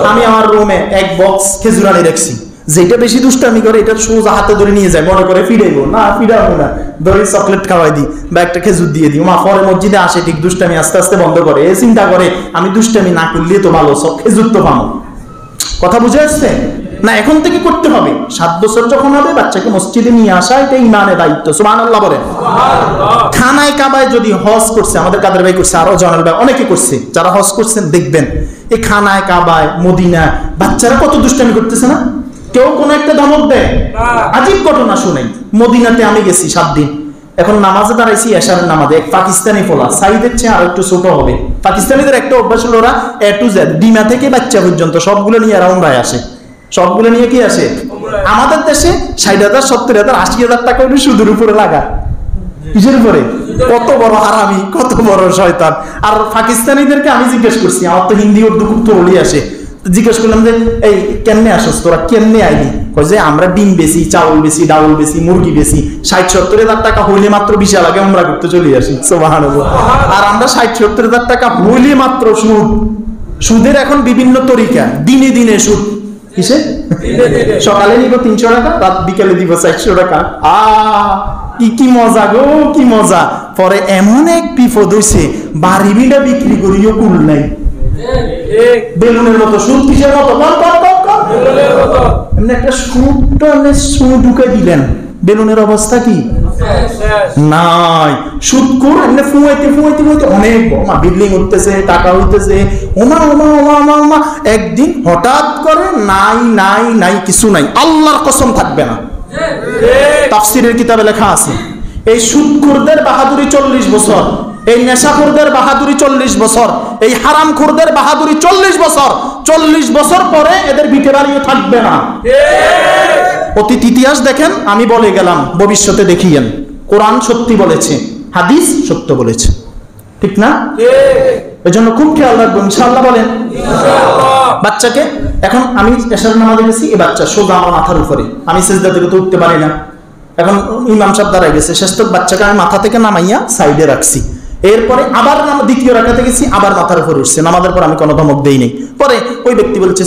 আমি আমার রুমে এক বক্স খেজুর আনি রাখছি, যেটা বেশি দুষ্টামি করে এটা সোজা হাতে ধরে নিয়ে যায়, মনে করে ফিরাইবো না, ফিরাবো না, ধরে চকলেট খাওয়াই দিই বা একটা খেজুর দিয়ে দিই। মা পরে মসজিদে আসে ঠিক দুষ্টামি আস্তে আস্তে বন্ধ করে, এ চিন্তা করে আমি দুষ্টামি না করলে তো ভালো, সব খেজুর তো পাবো। কথা বুঝে আসছে না? এখন থেকে করতে হবে। 7 বছর যখন হবে বাচ্চাকে মসজিদে নিয়ে আসা, এটা ইমানের দায়িত্ব। সুবহানাল্লাহ বলেন। খানায় কাবায় যদি হজ করছে, আমাদের কাদের ভাই করছে, আরো জনাল ভাই অনেকে করছে, যারা হজ করছেন দেখবেন এই খানায় কাবায় মদিনা বাচ্চারা কত দুষ্টামি করতেছে না? কেউ কোনো একটা ধমক দেয়? আজীব ঘটনা শুনেই, মদিনাতে আমি গেছি 7 দিন, এখন নামাজে দাঁড়াইছি এশারের নামাজে, এক পাকিস্তানি ফোলা, সাইদের চেয়ে আর একটু ছোট হবে। পাকিস্তানিদের একটা অভ্যাস হলো, ওরা A to Z ডিমা থেকে বাচ্চা পর্যন্ত সবগুলো নিয়ে এরা উমরায় আসে, সবগুলো নিয়ে কি আসে? আমাদের দেশে 60,000 70,000 80,000 টাকা হলে সুদের উপরে লাগা। কিসের উপরে? কত বড় হারামি, কত বড় শয়তান। আর পাকিস্তানিদেরকে আমি জিজ্ঞেস করছি, আমার তো হিন্দি উর্দু খুব তরলি আসে, জিজ্ঞেস করলাম যে এই কেমনে আসস তোরা, কেমনে আইলি? কয় যে আমরা ডিম বেশি, চাউল বেশি, ডাউল বেশি, মুরগি বেশি, 60-70,000 টাকা হইলে মাত্র ভিসা লাগে, উমরা করতে চলে আসি। সুবহানাল্লাহ। আর আমরা 60-70,000 টাকা হইলে মাত্র সুদ, সুদের এখন বিভিন্ন তরিকা, দিনে দিনে সুদ। কিসে? সকালে নিব 300 টাকা, রাত বিকালে দিব 400 টাকা। কি মজা গো, কি মজা। পরে এমন এক বিপদ হইছে, বাড়ি বিড়া বিক্রি করিও কুল নাই, বেলুনের মতো সুদ। কিসের মতো? এমনি একটা সুদটা সুদ ঢুকে দিলেন, বেলুনের অবস্থা কি নাই। সুদ করে এমনি ফুয়াইতে ফুয়াইতে ফুয়াইতে অনেক বিল্ডিং উঠতেছে, টাকা হইতেছে, ওমা ওমা ওমা ওমা ওমা। একদিন হঠাৎ করে নাই নাই নাই, কিছু নাই, আল্লাহর কসম থাকবে না। তাফসীরের কিতাবে লেখা আছে, এই সুদখোরদের বাহাদুরি 40 বছর, এই নেশাখোরদের বাহাদুরি 40 বছর, এই হারামখোরদের বাহাদুরি 40 বছর। 40 বছর পরে এদের ভিটে বাড়িও থাকবে না। অতীত ইতিহাস দেখেন, আমি বলে গেলাম, ভবিষ্যতে দেখিয়েন। কোরআন সত্যি বলেছে, হাদিস সত্য বলেছে, ঠিক না? এজন্য খুব খেয়াল রাখবো ইনশাআল্লাহ। বলেন বাচ্চাকে, এখন আমি এশার নামাজে গেছি, এই বাচ্চা সোজা আমার মাথার উপরে, আমি সিজদা থেকে তো উঠতে পারি না। এখন ইমাম সাহেব দাঁড়ায় গেছে, শেষ তক বাচ্চাকে আমি মাথা থেকে নামাইয়া সাইডে রাখছি। এরপরে আবার দ্বিতীয় রাকাতে গেছি, আবার মাথার উপর উঠছে। নামাজের পর আমি কোনো ধমক দেই নেই। পরে ওই ব্যক্তি বলছে,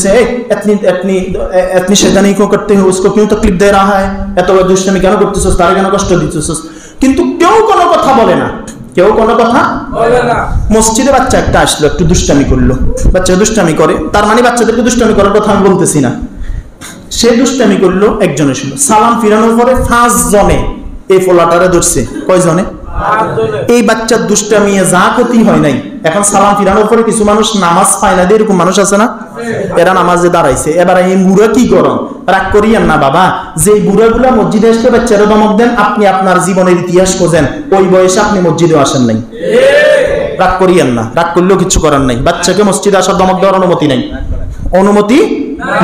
এতনি শয়তানি ক্यों करते हो, उसको क्यों तकलीफ दे रहा है, এত দুষ্টামি কেন করতেছস, তারে কেন কষ্ট দিতেছস? কিন্তু কেউ কোনো কথা বলে না, কেউ কোনো কথা বলে না। মসজিদে বাচ্চা একটা আসলো, একটু দুষ্টামি করলো, বাচ্চা দুষ্টামি করে, তার মানে বাচ্চাদেরকে দুষ্টামি করার কথা আমি বলতেছি না। সে দুষ্টামি করলো, একজনে শুনলো, সালাম ফিরানোর পরে 5 জনে এই ফোলাটারে ধরছে। কয়জনে? এই বাচ্চার দুষ্টামি যা ক্ষতি হয় নাই। এখন সালাম ফিরানোর পরে কিছু মানুষ নামাজ পায় না, এরকম মানুষ আছে না? এরা নামাজে দাঁড়াইছে। এবার এই বুড়া কি গরম, রাগ করিয়েন না বাবা, যে বুড়াগুলা মসজিদে আসলে বাচ্চারা ধমক দেন, আপনি আপনার জীবনের ইতিহাস খোঁজেন, ওই বয়সে আপনি মসজিদে আসেন নাই। রাগ করিয়েন না, রাগ করলেও কিছু করার নাই। বাচ্চাকে মসজিদে আসার ধমক দেওয়ার অনুমতি নাই, অনুমতি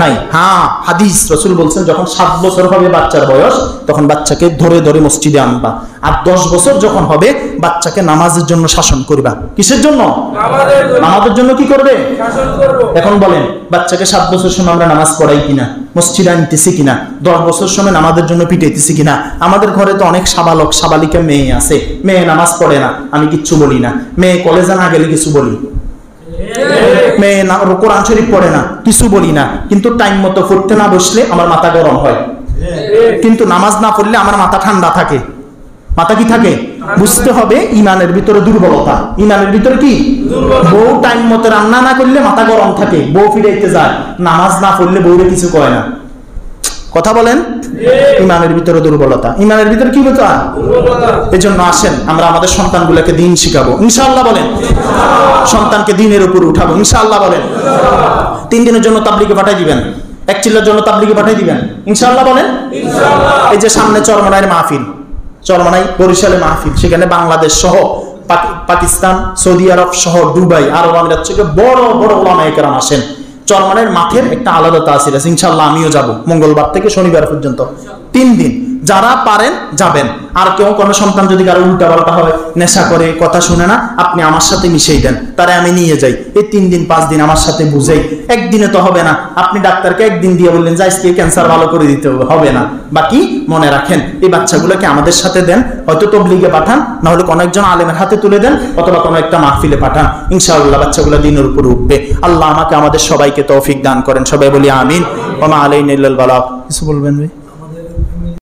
নাই। হ্যাঁ, হাদিস রাসূল বলছেন, যখন 7 বছর হবে বাচ্চার বয়স, তখন বাচ্চাকে ধরে ধরে মসজিদে আনবা। আর 10 বছর যখন হবে বাচ্চাকে নামাজের জন্য শাসন করবা। কিসের জন্য? নামাজের জন্য। কি করবে? শাসন করব। এখন বলেন, বাচ্চাকে 7 বছর সময় আমরা নামাজ পড়াই কিনা, মসজিদে আনতেছি কিনা, 10 বছর সময় নামাজের জন্য পিটাইতেছি কিনা? আমাদের ঘরে তো অনেক সাবালক সাবালিকা মেয়ে আছে, মেয়ে নামাজ পড়ে না, আমি কিচ্ছু বলি না। মেয়ে কলেজে না গেলে কিছু বলি, মেয়ে না কোরআন শরীফ পড়ে না, কিছু বলি না। কিন্তু টাইম মতো পড়তে না বসলে আমার মাথা গরম হয়, কিন্তু নামাজ না পড়লে আমার মাথা ঠান্ডা থাকে। মাথা কি থাকে? বুঝতে হবে ইমানের ভিতরে দুর্বলতা। ইমানের ভিতরে কি? বউ টাইম মতো রান্না না করলে মাথা গরম থাকে, বউ ফিরাইতে যায়। নামাজ না পড়লে বউরে কিছু কয় না, কথা বলেন, ইমানের ভিতরে দুর্বলতা, ইমানের ভিতরে কি কথা। এই জন্য আসেন আমরা আমাদের সন্তানগুলোকে দিন শিখাবো ইনশাআল্লাহ বলেন, সন্তানকে দিনের উপর উঠাবো ইনশাআল্লাহ বলেন। 3 দিনের জন্য তাবলিগে পাঠাই দিবেন, 1 চিল্লার জন্য তাবলিগে পাঠাই দিবেন ইনশাআল্লাহ বলেন। এই যে সামনে চরমনাইয়ের মাহফিল, চরমনাই বরিশালে মাহফিল, সেখানে বাংলাদেশ সহ পাকিস্তান, সৌদি আরব সহ দুবাই, আরব আমিরাত থেকে বড় বড় ওলামায়ে কেরাম আসেন। চরমনাইয়ের মাঠের একটা আলাদা তাসির আছে ইনশাআল্লাহ, আমিও যাব মঙ্গলবার থেকে শনিবার পর্যন্ত 3 দিন। যারা পারেন যাবেন। আর কেউ কোনো সন্তান যদি কারো উল্টা পাল্টা হয়, নেশা করে, কথা শুনে না, আপনি আমার সাথে মিশিয়ে দেন, তারে আমি নিয়ে যাই। এই 3 দিন 5 দিন আমার সাথে বুঝাই। একদিনে তো হবে না, আপনি ডাক্তারকে একদিন দিয়ে বললেন যে আজকে ক্যান্সার ভালো করে দিতে হবে না। বাকি মনে রাখেন এই বাচ্চাগুলোকে আমাদের সাথে দেন, হয়তো তবলিগে পাঠান, না হলে কোনো একজন আলেমের হাতে তুলে দেন, অথবা কোনো একটা মাহফিলে পাঠান। ইনশাআল্লাহ বাচ্চাগুলো দিনের উপর উঠবে। আল্লাহ আমাকে আমাদের সবাইকে তৌফিক দান করেন। সবাই বলি আমিন। ওয়া মা আলাইনা ইল্লাল বালাগ। কিছু বলবেন ভাই?